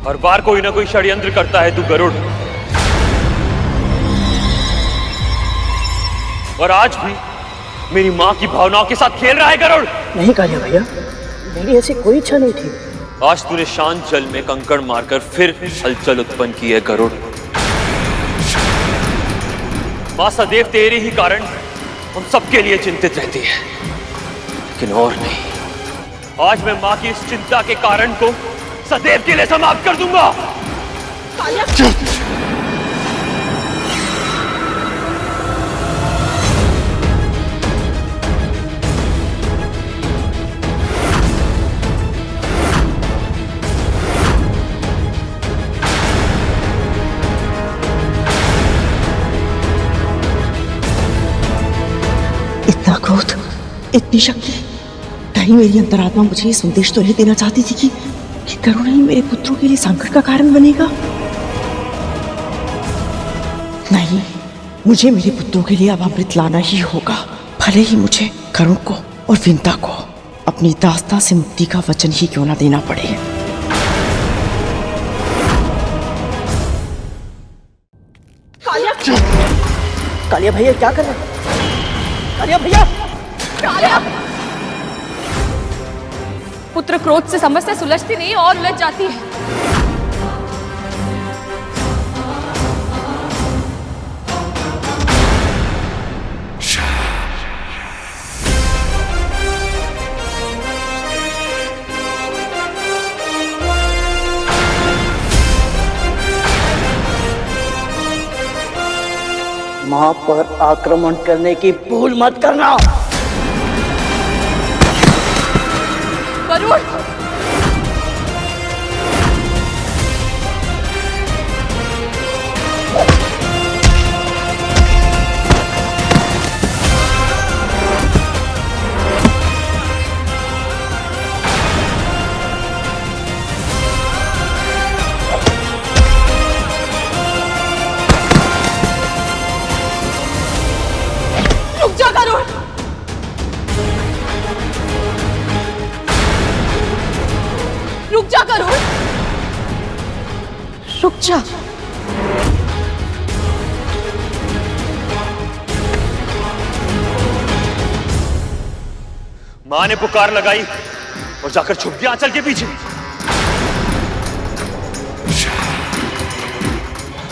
हर बार कोई ना कोई षड्यंत्र करता है तू गरुड़, और आज भी मेरी मां की भावनाओं के साथ खेल रहा है गरुड़। नहीं कालिया भैया, मेरी ऐसी कोई इच्छा नहीं थी। आज तूने शांत जल में कंकड़ मारकर फिर हलचल उत्पन्न की है गरुड़। मां सदैव तेरे ही कारण हम सबके लिए चिंतित रहती है, लेकिन और नहीं। आज मैं मां की इस चिंता के कारण को सदैव के लिए समाप्त कर दूंगा। इतना क्रोध, इतनी शक्ति, कहीं मेरी अंतरात्मा मुझे ये संदेश तो नहीं देना चाहती थी कि गरुड़ ही मेरे पुत्रों के लिए संकट का कारण बनेगा? नहीं, मुझे मेरे पुत्रों के लिए अब अमृत लाना ही होगा, भले ही मुझे गरुड़ को और विंता को अपनी दास्ता से मुक्ति का वचन ही क्यों ना देना पड़े। कालिया भैया क्या कर रहे हैं? कालिया भैया! कालिया! पुत्र क्रोध से समस्या सुलझती नहीं और उलझ जाती है। मां पर आक्रमण करने की भूल मत करना। गरुड़! रुक जा गरुड़! रुक जा गरुड़! रुक जा। मां ने पुकार लगाई और जाकर छुप गया आंचल के पीछे।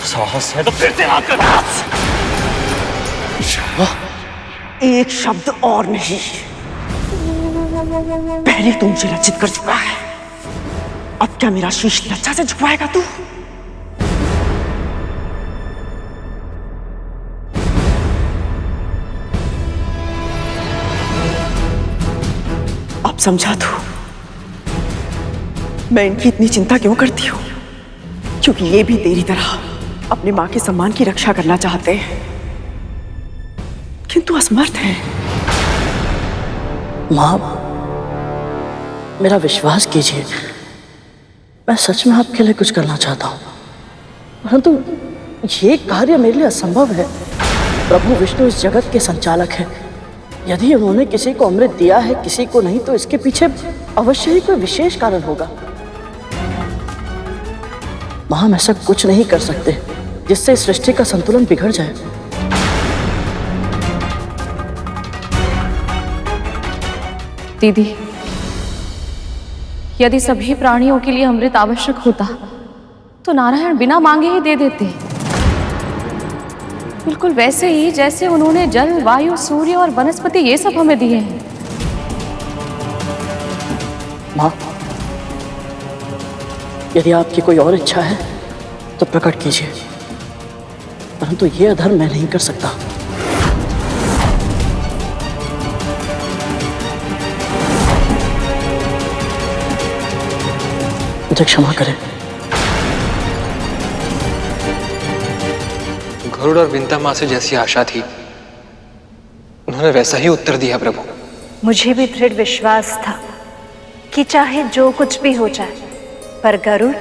साहस है तो फिर से हाथ कर। एक शब्द और नहीं, पहले तू मुझे लज्जित कर चुका है, अब क्या मेरा शीश लज्जा से झुकाएगा तू? अब समझा तू मैं इनकी इतनी चिंता क्यों करती हूँ? क्योंकि ये भी तेरी तरह अपनी मां के सम्मान की रक्षा करना चाहते हैं, किंतु असमर्थ है। मां, मेरा विश्वास कीजिए, मैं सच में आपके लिए कुछ करना चाहता हूं, परंतु ये कार्य मेरे लिए असंभव है। प्रभु विष्णु इस जगत के संचालक हैं। यदि उन्होंने किसी को अमृत दिया है, किसी को नहीं, तो इसके पीछे अवश्य ही कोई विशेष कारण होगा। मां, हम ऐसा कुछ नहीं कर सकते जिससे इस सृष्टि का संतुलन बिगड़ जाए। दीदी, यदि सभी प्राणियों के लिए अमृत आवश्यक होता तो नारायण बिना मांगे ही दे देते, बिल्कुल वैसे ही जैसे उन्होंने जल, वायु, सूर्य और वनस्पति ये सब हमें दिए हैं। माँ, यदि आपकी कोई और इच्छा है तो प्रकट कीजिए, परंतु ये अधर्म मैं नहीं कर सकता। मुझे क्षमा करें। गरुड़ और विंता माँ से जैसी आशा थी उन्होंने वैसा ही उत्तर दिया प्रभु। मुझे भी दृढ़ विश्वास था कि चाहे जो कुछ भी हो जाए, पर गरुड़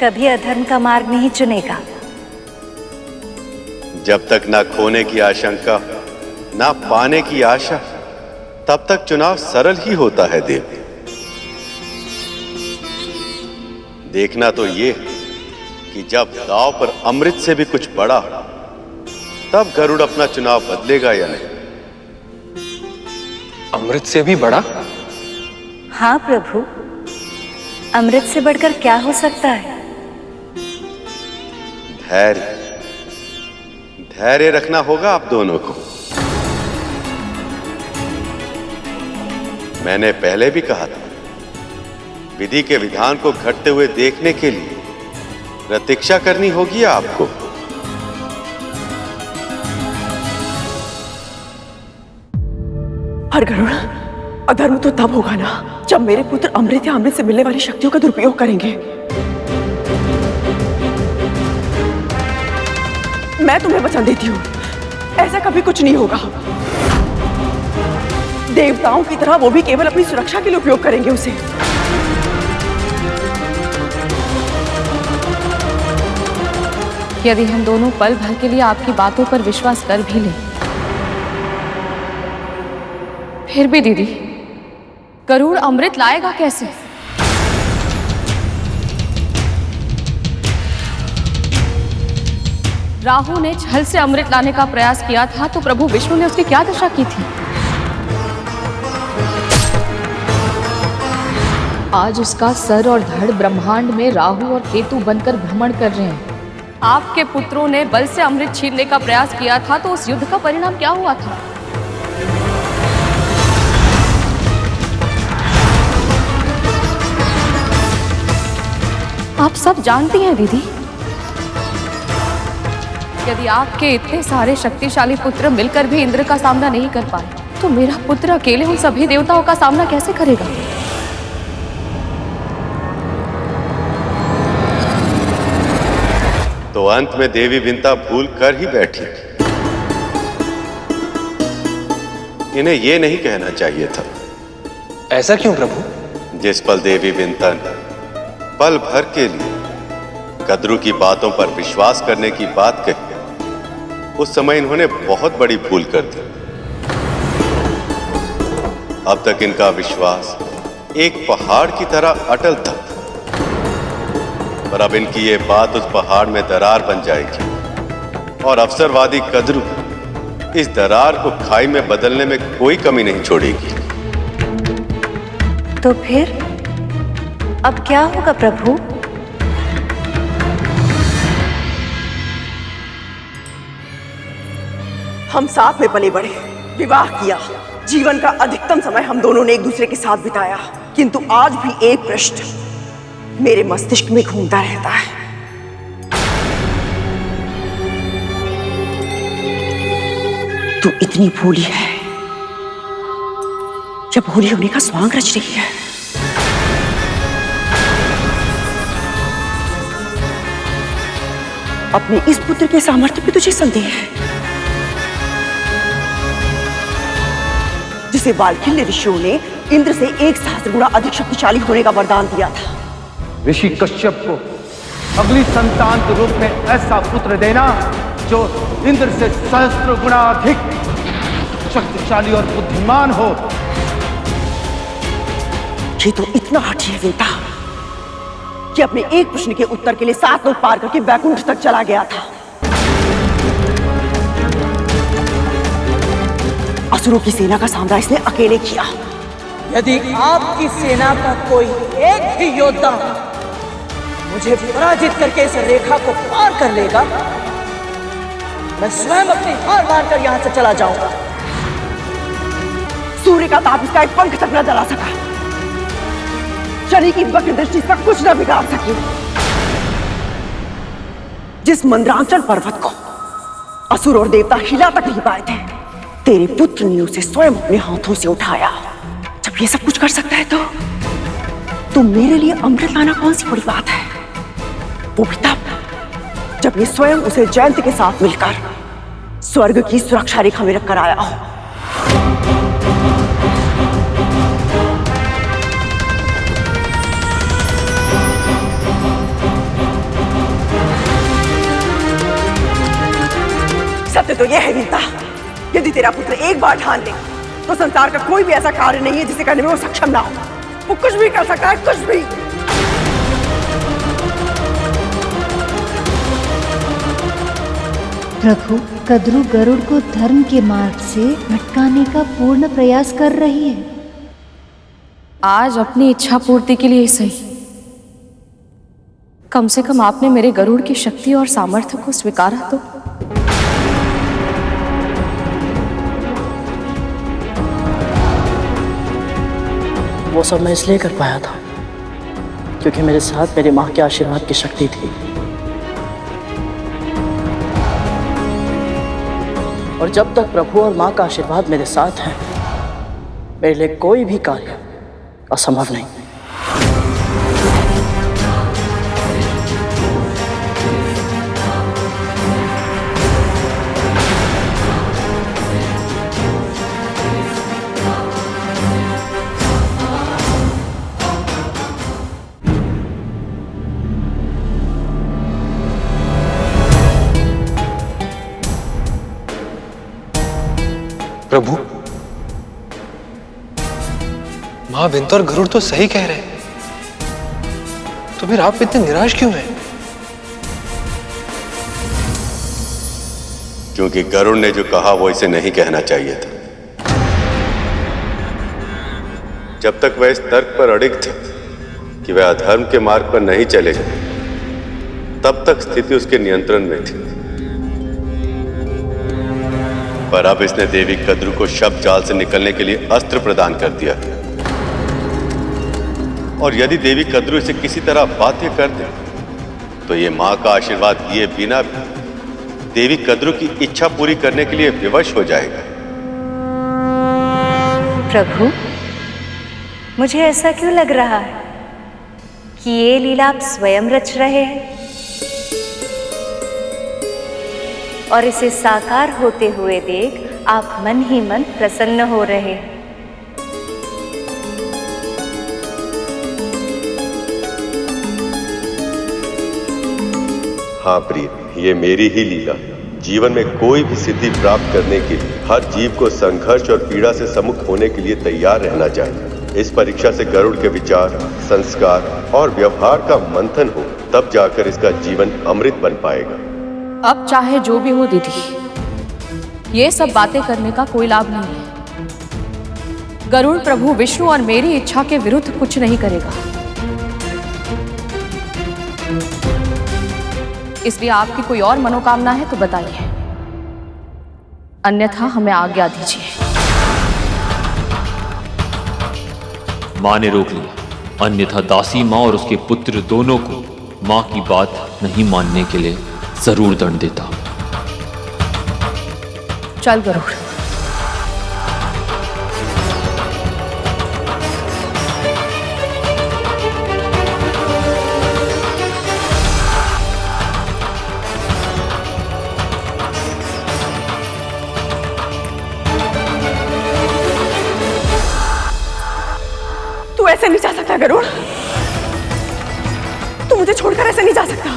कभी अधर्म का मार्ग नहीं चुनेगा। जब तक ना खोने की आशंका ना पाने की आशा, तब तक चुनाव सरल ही होता है देव। देखना तो ये कि जब दांव पर अमृत से भी कुछ बड़ा, तब गरुड़ अपना चुनाव बदलेगा या नहीं। अमृत से भी बड़ा? हाँ प्रभु, अमृत से बढ़कर क्या हो सकता है? धैर्य, धैर्य रखना होगा आप दोनों को। मैंने पहले भी कहा था, विधि के विधान को घटते हुए देखने के लिए प्रतीक्षा करनी होगी आपको। हर गरुड़, अधर्म तो तब होगा ना जब मेरे पुत्र अमृत या अमृत से मिलने वाली शक्तियों का दुरुपयोग करेंगे। मैं तुम्हें वचन देती हूँ, ऐसा कभी कुछ नहीं होगा। देवताओं की तरह वो भी केवल अपनी सुरक्षा के लिए उपयोग करेंगे उसे। यदि हम दोनों पल भर के लिए आपकी बातों पर विश्वास कर भी लें, फिर भी दीदी, गरुड़ अमृत लाएगा कैसे? राहु ने छल से अमृत लाने का प्रयास किया था तो प्रभु विष्णु ने उसकी क्या दशा की थी? आज उसका सर और धड़ ब्रह्मांड में राहु और केतु बनकर भ्रमण कर रहे हैं। आपके पुत्रों ने बल से अमृत छीनने का प्रयास किया था तो उस युद्ध का परिणाम क्या हुआ था? आप सब जानती हैं दीदी। यदि आपके इतने सारे शक्तिशाली पुत्र मिलकर भी इंद्र का सामना नहीं कर पाए, तो मेरा पुत्र अकेले उन सभी देवताओं का सामना कैसे करेगा? तो अंत में देवी विंता भूल कर ही बैठी। इन्हें यह नहीं कहना चाहिए था। ऐसा क्यों प्रभु? जिस पल देवी विंता ने पल भर के लिए कद्रू की बातों पर विश्वास करने की बात कही, उस समय इन्होंने बहुत बड़ी भूल कर दी। अब तक इनका विश्वास एक पहाड़ की तरह अटल था, पर अब इनकी ये बात उस पहाड़ में दरार बन जाएगी और अवसरवादी कद्रू इस दरार को खाई में बदलने में कोई कमी नहीं छोड़ेगी। तो फिर अब क्या होगा प्रभु? हम साथ में पले बढ़े, विवाह किया, जीवन का अधिकतम समय हम दोनों ने एक दूसरे के साथ बिताया, किंतु आज भी एक प्रश्न मेरे मस्तिष्क में घूमता रहता है। तू इतनी भोली है या भोली होने का स्वांग रच रही है? अपने इस पुत्र के सामर्थ्य पे तुझे संदेह है, जिसे वाल्कील्य ऋषियों ने इंद्र से 1 सहस्त्र गुना अधिक शक्तिशाली होने का वरदान दिया था। ऋषि कश्यप को अगली संतान के रूप में ऐसा पुत्र देना जो इंद्र से सहस्त्र गुना अधिक शक्तिशाली और बुद्धिमान हो। ये तो इतना हठी है विंता कि अपने एक प्रश्न के उत्तर के लिए 7 लोक पार करके वैकुंठ तक चला गया था। असुरों की सेना का सामना इसने अकेले किया, यदि आपकी सेना का कोई एक भी योद्धा मुझे पराजित करके इस रेखा को पार कर लेगा, मैं स्वयं अपनी हार मानकर यहां से चला जाऊंगा। सूर्य का ताप इसका एक पंख तक न जला सका, शनि की वक्र दृष्टि इसका कुछ न बिगाड़ सकी। जिस मंद्रांचल पर्वत को असुर और देवता हिला तक नहीं पाए थे, तेरे पुत्र ने उसे स्वयं अपने हाथों से उठाया। जब ये सब कुछ कर सकता है तो मेरे लिए अमृत लाना कौन सी बड़ी बात है, वो भी तब जब ये स्वयं उसे जयंत के साथ मिलकर स्वर्ग की सुरक्षा रेखा में रखकर आया हो। सत्य तो यह है वीरता, यदि तेरा पुत्र एक बार ठान ले तो संसार का कोई भी ऐसा कार्य नहीं है जिसे करने में वो सक्षम ना हो। वो कुछ भी कर सकता है, कुछ भी। प्रभु, कद्रू गरुड़ को धर्म के मार्ग से भटकाने का पूर्ण प्रयास कर रही है। आज अपनी इच्छा पूर्ति के लिए सही, कम से कम आपने मेरे गरुड़ की शक्ति और सामर्थ्य को स्वीकारा तो। वो सब मैं इसलिए कर पाया था क्योंकि मेरे साथ मेरी माँ के आशीर्वाद की शक्ति थी। और जब तक प्रभु और माँ का आशीर्वाद मेरे साथ है, मेरे लिए कोई भी कार्य असंभव नहीं। प्रभु, मां विंता और गरुड़ तो सही कह रहे हैं, तो फिर आप इतने निराश क्यों हैं? क्योंकि गरुड़ ने जो कहा वो इसे नहीं कहना चाहिए था। जब तक वह इस तर्क पर अड़िग थे कि वह अधर्म के मार्ग पर नहीं चलेगा, तब तक स्थिति उसके नियंत्रण में थी। पर अब इसने देवी कद्रू को शब्द जाल से निकलने के लिए अस्त्र प्रदान कर दिया। और यदि देवी कद्रू इसे किसी तरह बाध्य कर दे तो ये मां का आशीर्वाद लिए बिना भी देवी कद्रू की इच्छा पूरी करने के लिए विवश हो जाएगा। प्रभु, मुझे ऐसा क्यों लग रहा है कि ये लीला आप स्वयं रच रहे हैं और इसे साकार होते हुए देख आप मन ही मन प्रसन्न हो रहे हैं। हाँ प्रिय, ये मेरी ही लीला। जीवन में कोई भी सिद्धि प्राप्त करने के लिए हर जीव को संघर्ष और पीड़ा से सम्मुख होने के लिए तैयार रहना चाहिए। इस परीक्षा से गरुड़ के विचार, संस्कार और व्यवहार का मंथन हो, तब जाकर इसका जीवन अमृत बन पाएगा। अब चाहे जो भी हो दीदी, ये सब बातें करने का कोई लाभ नहीं है। गरुड़ प्रभु विष्णु और मेरी इच्छा के विरुद्ध कुछ नहीं करेगा, इसलिए आपकी कोई और मनोकामना है तो बताइए, अन्यथा हमें आज्ञा दीजिए। मां ने रोक लिया, अन्यथा दासी मां और उसके पुत्र दोनों को मां की बात नहीं मानने के लिए जरूर दंड देता। चल गरुड़। तू ऐसे नहीं जा सकता गरुड़, तू मुझे छोड़कर ऐसे नहीं जा सकता।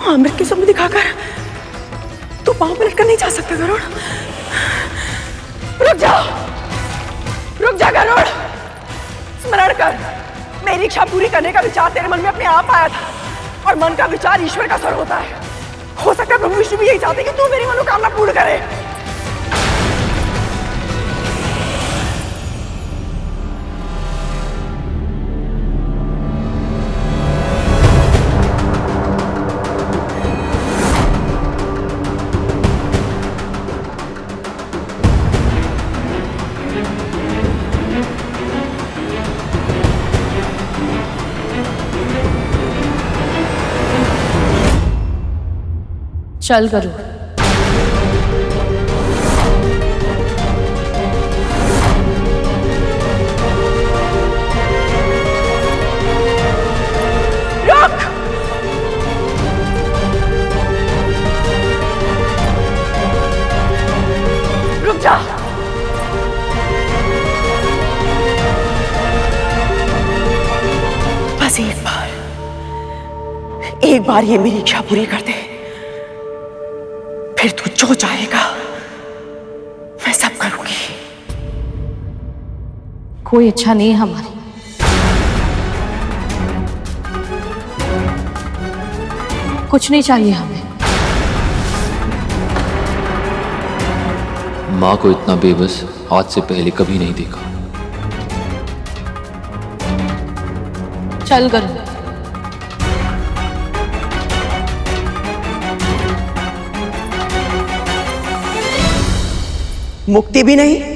अमृत के स्वप्न दिखाकर तू पांव पलट कर नहीं जा सकता गरुड़। रुक जा गरुड़। स्मरण कर, मेरी इच्छा पूरी करने का विचार तेरे मन में अपने आप आया था और मन का विचार ईश्वर का स्वर होता है। हो सकता है प्रभु विष्णु भी यही चाहते कि तू मेरी मनोकामना पूर्ण करे। चल गरुड़। रुक जा। बस एक बार ये मेरी इच्छा पूरी कर दे, फिर तू जो चाहेगा मैं सब करूंगी। कोई इच्छा नहीं है हमारी। कुछ नहीं चाहिए हमें। माँ को इतना बेबस आज से पहले कभी नहीं देखा। चल गरुड़। मुक्ति भी नहीं,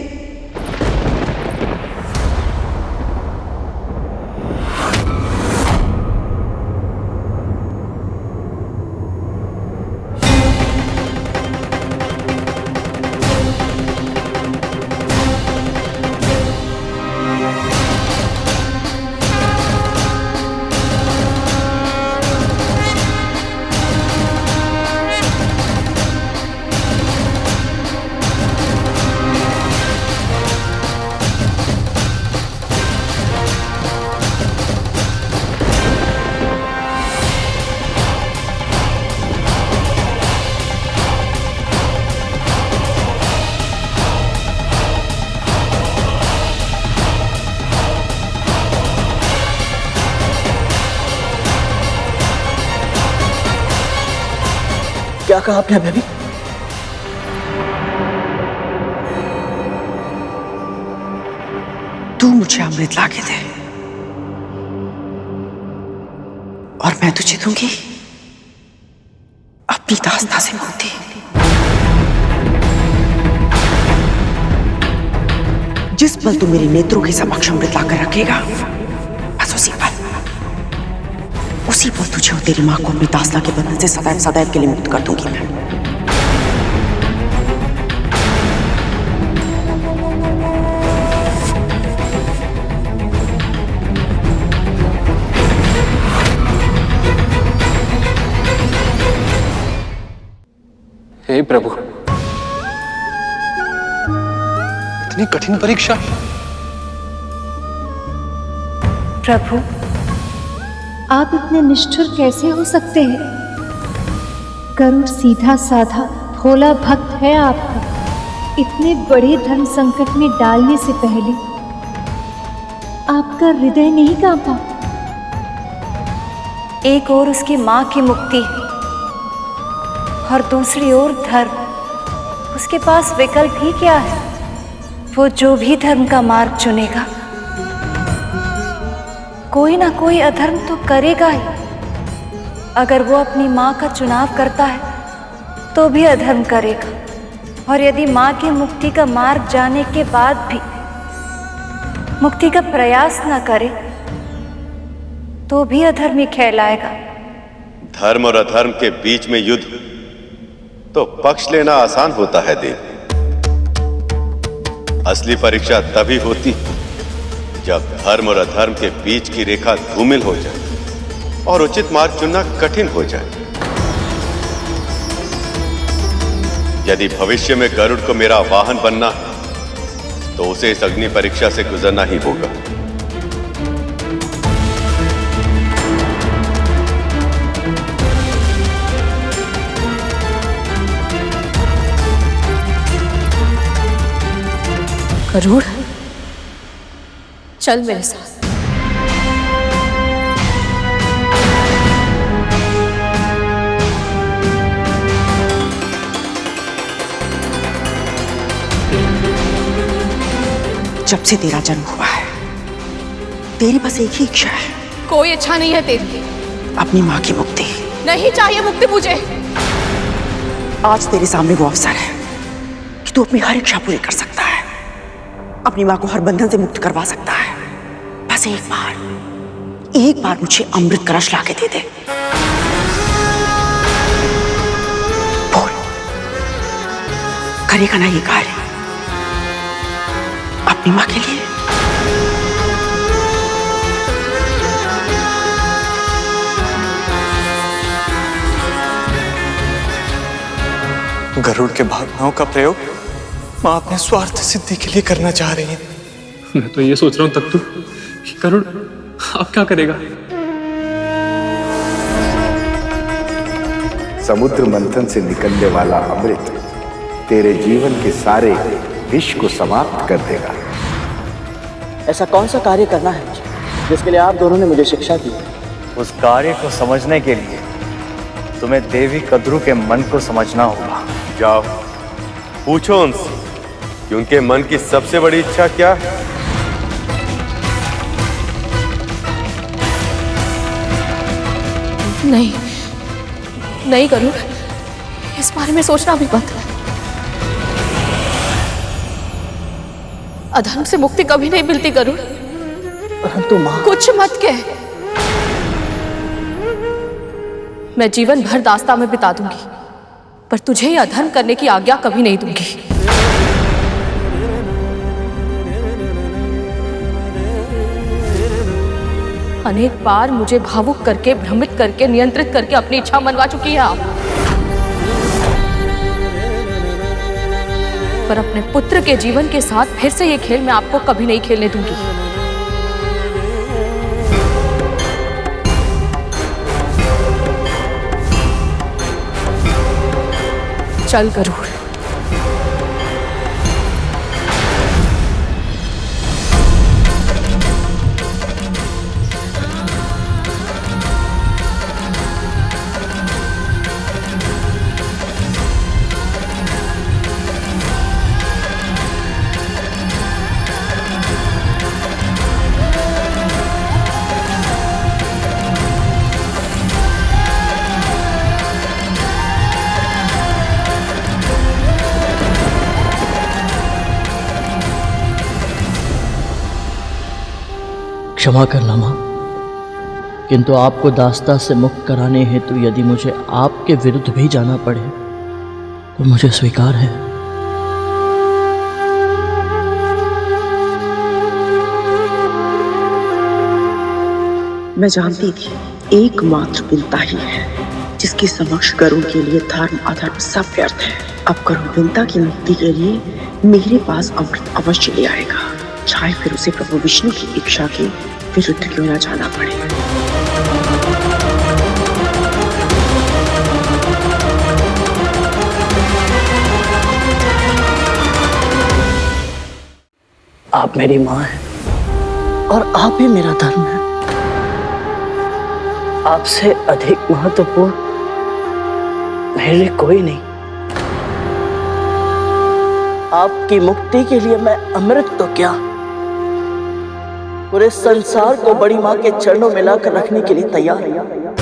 क्या कहा आपने अभी? तू मुझे अमृत लाके दे और मैं तुझे दूंगी अपनी दास्ता से मुक्ति। जिस पल तू मेरे नेत्रों के समक्ष अमृत लाकर रखेगा, बस उसी पल तुझे और तेरी मां को अपनी दास्ता के बंधन से सदैव सदैव के लिए मुक्त कर दूंगी मैं। हे प्रभु, इतनी कठिन परीक्षा। प्रभु, आप इतने निष्ठुर कैसे हो सकते हैं? गरुड़ सीधा साधा भोला भक्त है आपका। इतने बड़े धर्म संकट में डालने से पहले आपका हृदय नहीं कांपा? एक ओर उसकी मां की मुक्ति और दूसरी ओर धर्म। उसके पास विकल्प ही क्या है? वो जो भी धर्म का मार्ग चुनेगा, कोई ना कोई अधर्म तो करेगा ही। अगर वो अपनी मां का चुनाव करता है तो भी अधर्म करेगा, और यदि मां की मुक्ति का मार्ग जाने के बाद भी मुक्ति का प्रयास न करे तो भी अधर्मी कहलाएगा। धर्म और अधर्म के बीच में युद्ध तो पक्ष लेना आसान होता है देव। असली परीक्षा तभी होती जब धर्म और अधर्म के बीच की रेखा धूमिल हो जाए और उचित मार्ग चुनना कठिन हो जाए। यदि भविष्य में गरुड़ को मेरा वाहन बनना है तो उसे इस अग्नि परीक्षा से गुजरना ही होगा। गरुड़, चल मेरे साथ। जब से तेरा जन्म हुआ है तेरी बस एक ही इच्छा है। कोई इच्छा नहीं है तेरी। अपनी मां की मुक्ति। नहीं चाहिए मुक्ति मुझे। आज तेरे सामने वो अवसर है कि तू अपनी हर इच्छा पूरी कर सकता है, अपनी मां को हर बंधन से मुक्त करवा सकता है। बस एक बार मुझे अमृत कलश लाके दे दे। करेगा ना ये कार्य अपनी माँ के लिए? गरुड़ के भावनाओं का प्रयोग माँ अपने स्वार्थ सिद्धि के लिए करना चाह रही है। मैं तो ये सोच रहा हूँ तक कि गरुड़ अब क्या करेगा? समुद्र मंथन से निकलने वाला अमृत तेरे जीवन के सारे विष को समाप्त कर देगा। ऐसा कौन सा कार्य करना है मुझे जिसके लिए आप दोनों ने मुझे शिक्षा दी? उस कार्य को समझने के लिए तुम्हें देवी कद्रू के मन को समझना होगा। जाओ पूछो उनसे कि उनके मन की सबसे बड़ी इच्छा क्या है। नहीं नहीं गरुड़, इस बारे में सोचना भी मत। अधर्म से मुक्ति कभी नहीं मिलती गरुड़। परंतु माँ, कुछ मत कह। मैं जीवन भर दास्ता में बिता दूंगी, पर तुझे यह अधर्म करने की आज्ञा कभी नहीं दूंगी। अनेक बार मुझे भावुक करके, भ्रमित करके, नियंत्रित करके अपनी इच्छा मनवा चुकी है आप। पर अपने पुत्र के जीवन के साथ फिर से ये खेल मैं आपको कभी नहीं खेलने दूंगी। चल गरुड़। क्षमा करना माँ, किंतु आपको दास्ता से मुक्त कराने हेतु यदि मुझे आपके विरुद्ध भी जाना पड़े तो मुझे स्वीकार है। मैं जानती थी एकमात्र विंता ही है जिसके समक्ष गरुड़ के लिए धर्म अधर्म सब व्यर्थ है। अब गरुड़ विंता की मुक्ति के लिए मेरे पास अमृत अवश्य ले आएगा, चाहे फिर उसे प्रभु विष्णु की इच्छा के विरुद्ध क्यों न जाना पड़े। आप मेरी माँ हैं और आप ही मेरा धर्म है। आपसे अधिक महत्वपूर्ण मेरे लिए कोई नहीं। आपकी मुक्ति के लिए मैं अमृत तो क्या, पूरे संसार को बड़ी मां के चरणों में लाकर रखने के लिए तैयार है।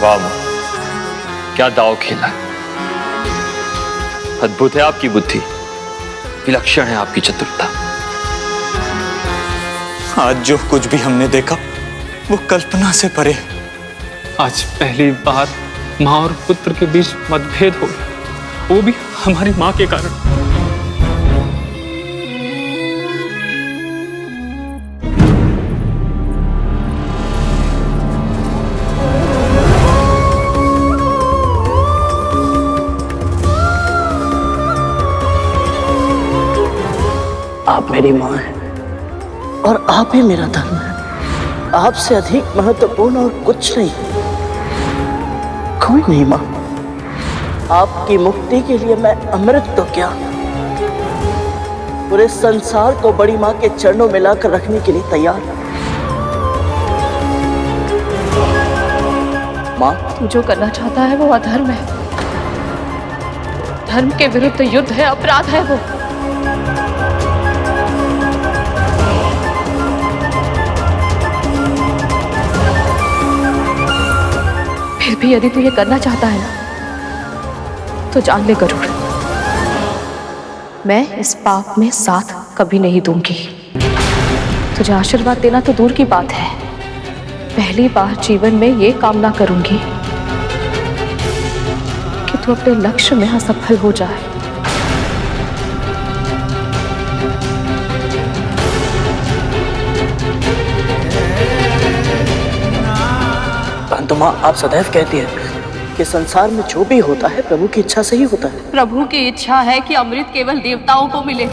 वाह मां, क्या दाव खेला। अद्भुत है आपकी बुद्धि, विलक्षण है आपकी चतुरता। आज जो कुछ भी हमने देखा वो कल्पना से परे। आज पहली बार माँ और पुत्र के बीच मतभेद हो गया, वो भी हमारी माँ के कारण। आप मेरी माँ हैं और आप ही मेरा धर्म है। आपसे अधिक महत्वपूर्ण और कुछ नहीं, कोई नहीं माँ। आपकी मुक्ति के लिए मैं अमृत तो क्या, पूरे संसार को बड़ी माँ के चरणों में लाकर रखने के लिए तैयार। माँ, तू जो करना चाहता है वो अधर्म है, धर्म के विरुद्ध युद्ध है, अपराध है वो। फिर भी यदि तू ये करना चाहता है ना, तो जान ले गरुड़, मैं इस पाप में साथ कभी नहीं दूंगी। तुझे आशीर्वाद देना तो दूर की बात है, पहली बार जीवन में ये कामना करूंगी कि तू अपने लक्ष्य में असफल हो जाए। परंतु माँ, आप सदैव कहती हैं कि संसार में जो भी होता है प्रभु की इच्छा से ही होता है। प्रभु की इच्छा है कि अमृत केवल देवताओं को मिले।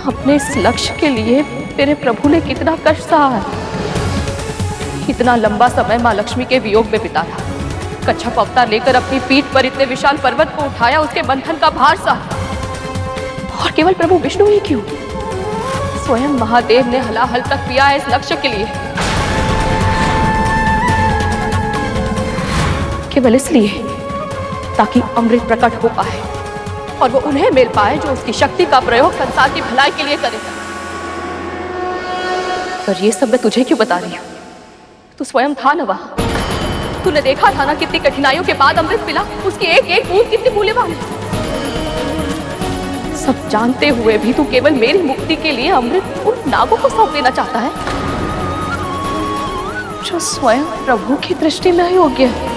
अपने इस लक्ष्य के लिए मेरे प्रभु ने कितना कष्ट सहा है, इतना लंबा समय माँ लक्ष्मी के वियोग में बिताया, कच्छप अवतार लेकर अपनी पीठ पर इतने विशाल पर्वत को उठाया, उसके बंधन का भार सहा। और केवल प्रभु विष्णु ही क्यों, स्वयं महादेव ने हलाहल तक पिया है इस लक्ष्य के लिए, केवल इसलिए ताकि अमृत प्रकट हो पाए और वो उन्हें मिल पाए जो उसकी शक्ति का प्रयोग संसार की भलाई के लिए करे। पर ये सब मैं तुझे क्यों बता रही हूँ, तू स्वयं था ना वहां, तूने देखा था ना कितनी कठिनाइयों के बाद अमृत मिला, उसकी एक एक बूंद कितनी मूल्यवान है। सब जानते हुए भी तू केवल मेरी मुक्ति के लिए अमृत उन नागों को सौंप देना चाहता है जो स्वयं प्रभु की दृष्टि में योग्य है।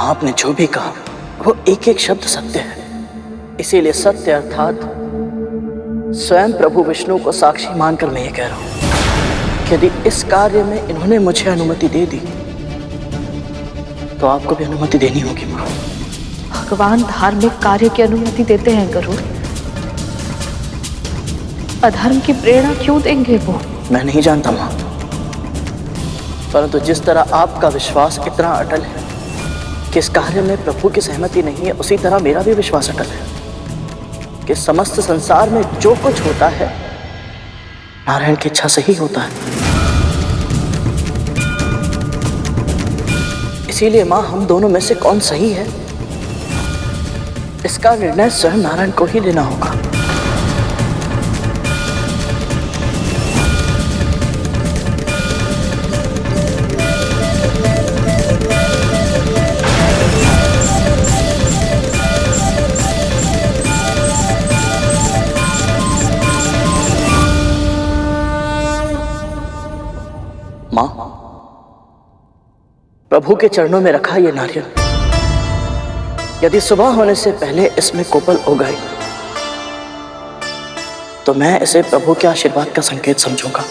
आपने जो भी कहा वो एक एक शब्द सत्य है, इसीलिए सत्य अर्थात स्वयं प्रभु विष्णु को साक्षी मानकर मैं ये कह रहा हूं कि यदि इस कार्य में इन्होंने मुझे अनुमति दे दी तो आपको भी अनुमति देनी होगी माँ। भगवान धार्मिक कार्य की अनुमति देते हैं गरुड़, अधर्म की प्रेरणा क्यों देंगे वो? मैं नहीं जानता माँ, परंतु जिस तरह आपका विश्वास इतना अटल है कि इस कार्य में प्रभु की सहमति नहीं है, उसी तरह मेरा भी विश्वास अटल है कि समस्त संसार में जो कुछ होता है नारायण की इच्छा से ही होता है। इसीलिए माँ, हम दोनों में से कौन सही है इसका निर्णय स्वयं नारायण को ही लेना होगा। माँ, प्रभु के चरणों में रखा ये नारियल यदि सुबह होने से पहले इसमें कोपल उगाए तो मैं इसे प्रभु के आशीर्वाद का संकेत समझूंगा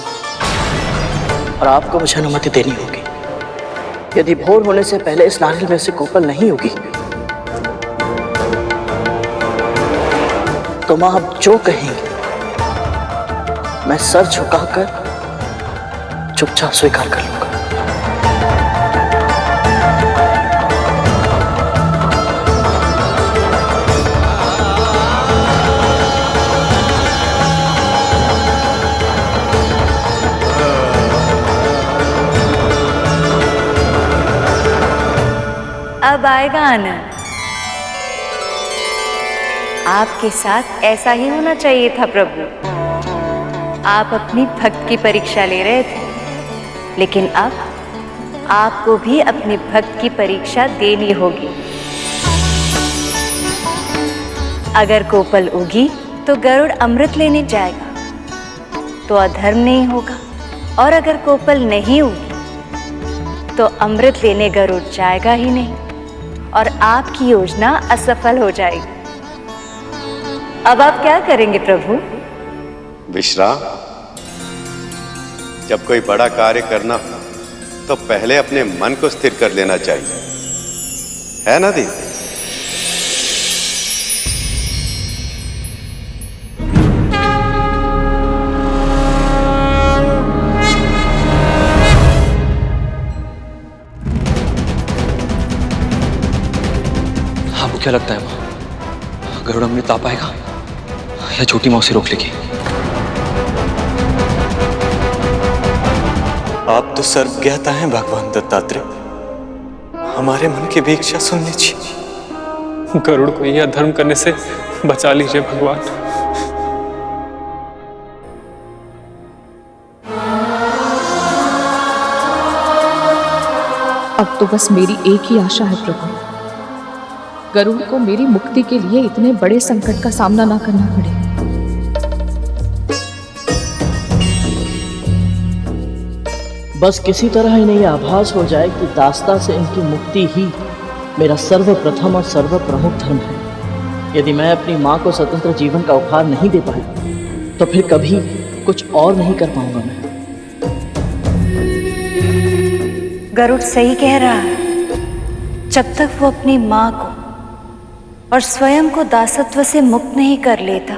और आपको मुझे अनुमति देनी होगी। यदि भोर होने से पहले इस नारियल में से कोपल नहीं होगी तो माँ आप जो कहेंगे मैं सर झुकाकर चुपचाप स्वीकार कर लूंगा। अब आएगा आनंद। आपके साथ ऐसा ही होना चाहिए था प्रभु। आप अपनी भक्त की परीक्षा ले रहे थे, लेकिन अब आपको भी अपने भक्त की परीक्षा देनी होगी। अगर कोपल उगी तो गरुड़ अमृत लेने जाएगा, तो अधर्म नहीं होगा, और अगर कोपल नहीं उगी तो अमृत लेने गरुड़ जाएगा ही नहीं, और आपकी योजना असफल हो जाएगी। अब आप क्या करेंगे प्रभु? विश्राम। जब कोई बड़ा कार्य करना हो तो पहले अपने मन को स्थिर कर लेना चाहिए, है ना दी? आपको क्या लगता है माँ, गरुड़ अमृत आ पाएगा या छोटी माँ उसे रोक लेगी? आप तो सर्वज्ञाता हैं भगवान दत्तात्रेय, हमारे मन की भी इच्छा सुन लीजिए। गरुड़ को यह अधर्म करने से बचा लीजिए भगवान। अब तो बस मेरी एक ही आशा है प्रभु, गरुड़ को मेरी मुक्ति के लिए इतने बड़े संकट का सामना ना करना पड़े। बस किसी तरह इन्हें यह आभास हो जाए कि दास्ता से इनकी मुक्ति ही मेरा सर्वप्रथम और सर्वप्रमुख धर्म है। यदि मैं अपनी माँ को स्वतंत्र जीवन का उपहार नहीं दे पाया तो फिर कभी कुछ और नहीं कर पाऊंगा मैं। गरुड़ सही कह रहा है। जब तक वो अपनी माँ को और स्वयं को दासत्व से मुक्त नहीं कर लेता,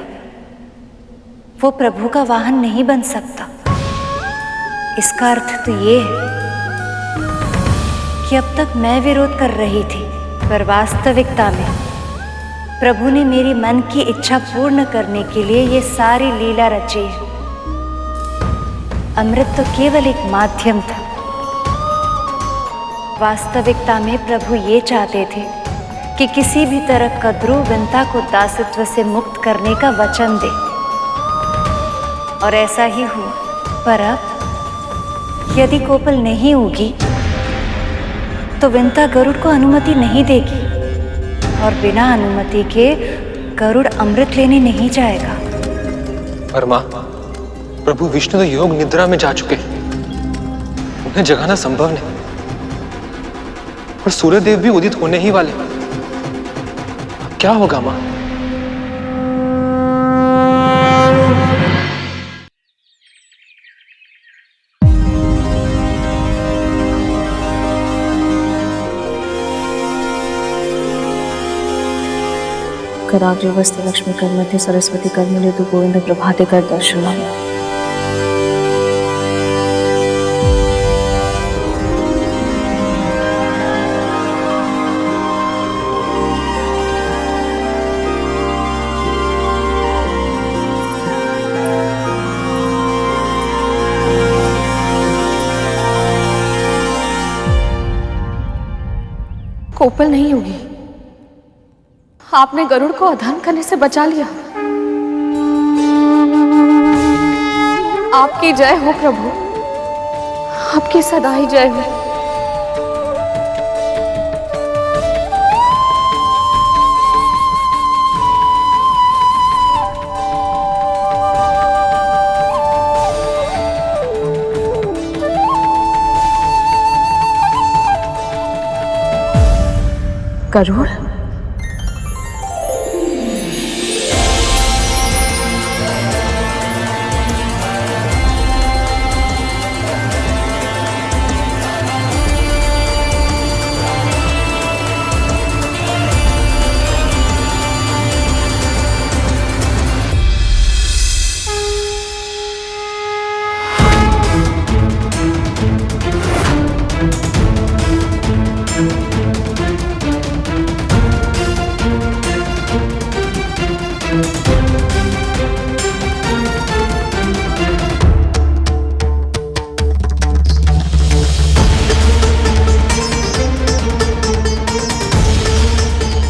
वो प्रभु का वाहन नहीं बन सकता। इसका अर्थ तो ये है कि अब तक मैं विरोध कर रही थी, पर वास्तविकता में प्रभु ने मेरी मन की इच्छा पूर्ण करने के लिए ये सारी लीला रची है। अमृत तो केवल एक माध्यम था। वास्तविकता में प्रभु ये चाहते थे कि किसी भी तरह कद्रू विंता को दासत्व से मुक्त करने का वचन दे, और ऐसा ही हुआ। पर अब यदि कोपल नहीं उगी तो विंता गरुड़ को अनुमति नहीं देगी, और बिना अनुमति के गरुड़ अमृत लेने नहीं जाएगा। पर माँ, प्रभु विष्णु तो योग निद्रा में जा चुके हैं, उन्हें जगाना संभव नहीं, और सूर्यदेव भी उदित होने ही वाले। अब क्या होगा माँ? कराग्रवस्ते लक्ष्मी कर मध्य सरस्वती कर मिले तो गोविंद प्रभाते कर दर्शन। कोपल नहीं होगी। आपने गरुड़ को अधर्म करने से बचा लिया। आपकी जय हो प्रभु, आपकी सदा ही जय हो। गरुड़,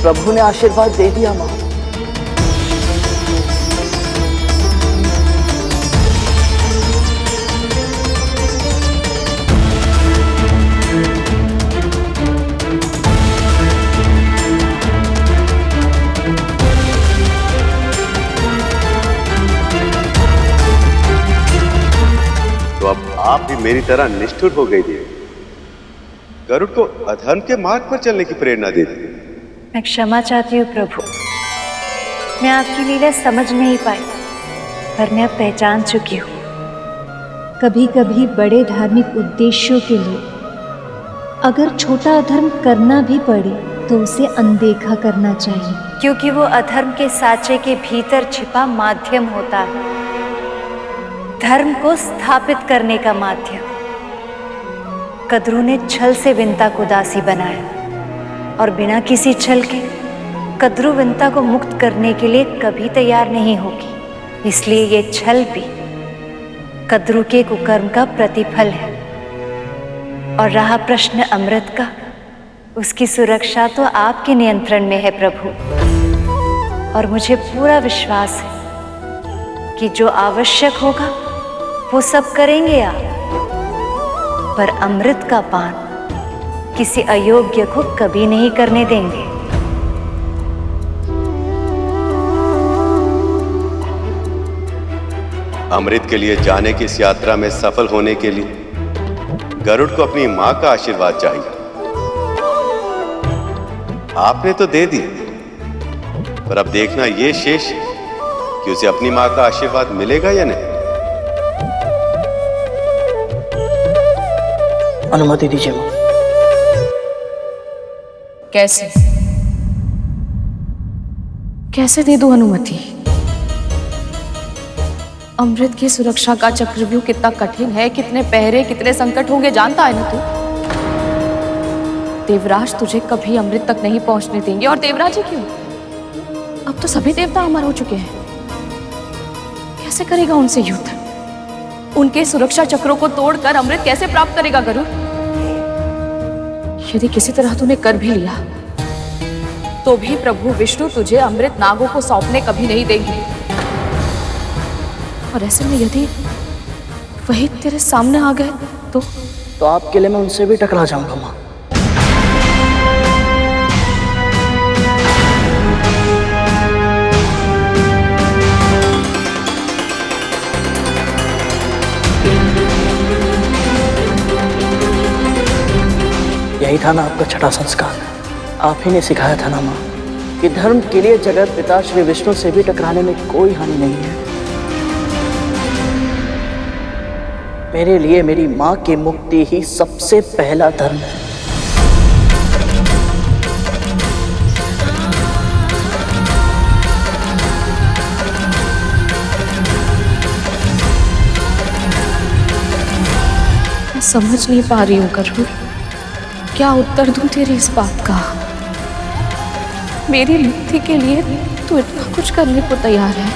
प्रभु ने आशीर्वाद दे दिया मां। तो अब आप भी मेरी तरह निष्ठुर हो गई देवी। गरुड़ को अधर्म के मार्ग पर चलने की प्रेरणा दे दी। मैं क्षमा चाहती हूँ प्रभु, मैं आपकी लीला समझ नहीं पाई, पर मैं अब पहचान चुकी हूँ। कभी कभी बड़े धार्मिक उद्देश्यों के लिए अगर छोटा अधर्म करना भी पड़े तो उसे अनदेखा करना चाहिए, क्योंकि वो अधर्म के साँचे के भीतर छिपा माध्यम होता है, धर्म को स्थापित करने का माध्यम। कद्रू ने छल से विंता को दासी बनाया और बिना किसी छल के कद्रू विंता को मुक्त करने के लिए कभी तैयार नहीं होगी। इसलिए ये छल भी कद्रू के कुकर्म का प्रतिफल है। और रहा प्रश्न अमृत का, उसकी सुरक्षा तो आपके नियंत्रण में है प्रभु, और मुझे पूरा विश्वास है कि जो आवश्यक होगा वो सब करेंगे आप। पर अमृत का पान किसी अयोग्य को कभी नहीं करने देंगे। अमृत के लिए जाने की इस यात्रा में सफल होने के लिए गरुड़ को अपनी मां का आशीर्वाद चाहिए। आपने तो दे दी, पर अब देखना यह शेष है कि उसे अपनी मां का आशीर्वाद मिलेगा या नहीं। अनुमति दीजिए मां। कैसे कैसे दे दूं अनुमति? अमृत की सुरक्षा का चक्रव्यूह कितना कठिन है, कितने पहरे, कितने संकट होंगे जानता है ना तू? देवराज तुझे कभी अमृत तक नहीं पहुंचने देंगे। और देवराज ही क्यों, अब तो सभी देवता अमर हो चुके हैं। कैसे करेगा उनसे युद्ध? उनके सुरक्षा चक्रों को तोड़कर अमृत कैसे प्राप्त करेगा गरुड़? यदि किसी तरह तूने कर भी लिया तो भी प्रभु विष्णु तुझे अमृत नागों को सौंपने कभी नहीं देंगे। और ऐसे में यदि वही तेरे सामने आ गए तो आपके लिए मैं उनसे भी टकरा जाऊंगा मां। यही था ना आपका छठा संस्कार। आप ही ने सिखाया था ना मां कि धर्म के लिए जगत पिता श्री विष्णु से भी टकराने में कोई हानि नहीं है। मेरे लिए मेरी मां की मुक्ति ही सबसे पहला धर्म है। मैं समझ नहीं पा रही हूँ गरुड़, क्या उत्तर दूं तेरी इस बात का? मेरी मुक्ति के लिए तू इतना कुछ करने को तैयार है।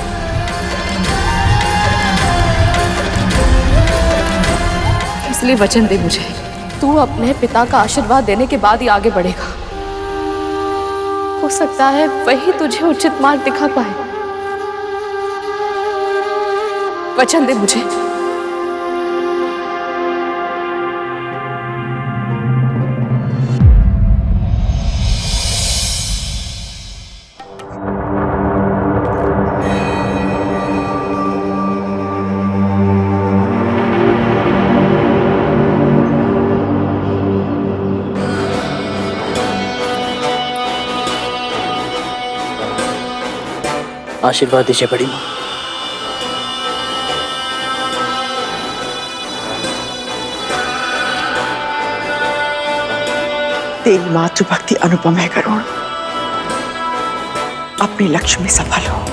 इसलिए वचन दे मुझे, तू अपने पिता का आशीर्वाद देने के बाद ही आगे बढ़ेगा। हो सकता है वही तुझे उचित मार्ग दिखा पाए। वचन दे मुझे। आशीर्वाद दीजिए बड़ी मां। तेरी मातृभक्ति अनुपम है गरुड़, अपने लक्ष्य में सफल हो।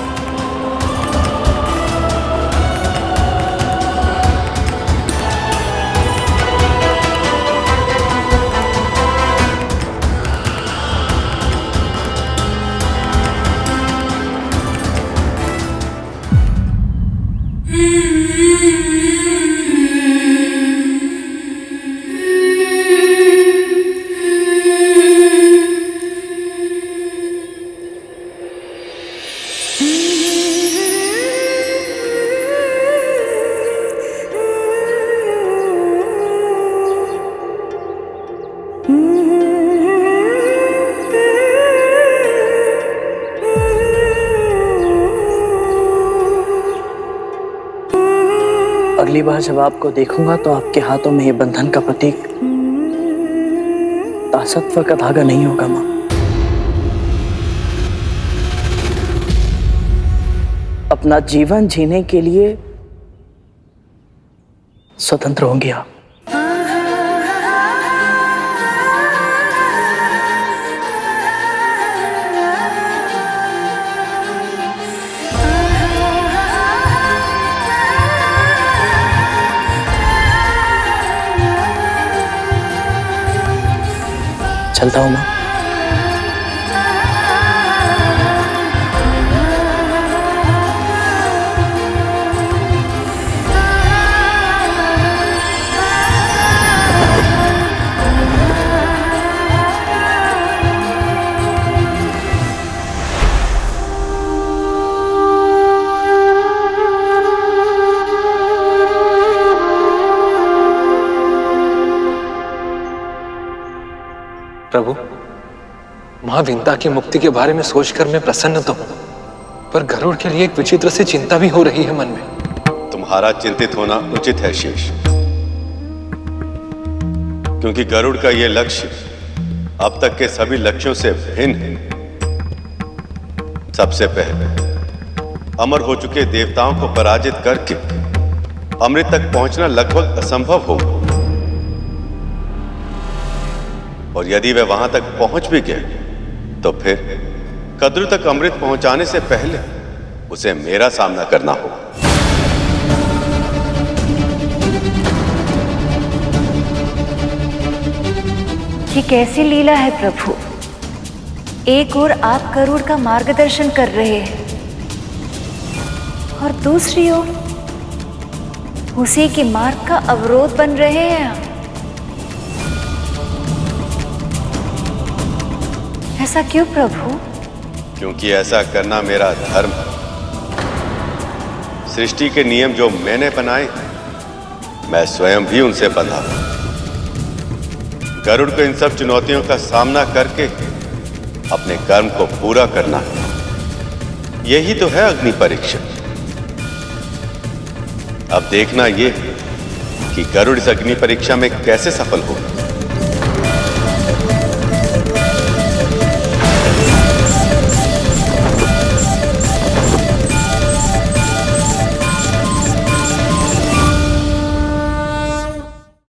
अगली बार जब आपको देखूंगा तो आपके हाथों में ये बंधन का प्रतीक दासत्व का धागा नहीं होगा मां। अपना जीवन जीने के लिए स्वतंत्र होंगे आप। चलता हूं मां। प्रभु, मां विंता की मुक्ति के बारे में सोचकर मैं प्रसन्न तो हूं, पर गरुड़ के लिए एक विचित्र सी चिंता भी हो रही है मन में। तुम्हारा चिंतित होना उचित है शेष, क्योंकि गरुड़ का यह लक्ष्य अब तक के सभी लक्ष्यों से भिन्न है। सबसे पहले अमर हो चुके देवताओं को पराजित करके अमृत तक पहुंचना लगभग असंभव होगा, और यदि वे वहां तक पहुंच भी गए तो फिर कद्रु तक अमृत पहुंचाने से पहले उसे मेरा सामना करना होगा। ये कैसी लीला है प्रभु। एक ओर आप गरुड़ का मार्गदर्शन कर रहे हैं और दूसरी ओर उसी के मार्ग का अवरोध बन रहे हैं आप। ऐसा क्यों प्रभु? क्योंकि ऐसा करना मेरा धर्म है। सृष्टि के नियम जो मैंने बनाए मैं स्वयं भी उनसे बंधा हूं। गरुड़ को इन सब चुनौतियों का सामना करके अपने कर्म को पूरा करना है। यही तो है अग्नि परीक्षा। अब देखना यह कि गरुड़ इस अग्नि परीक्षा में कैसे सफल होगा।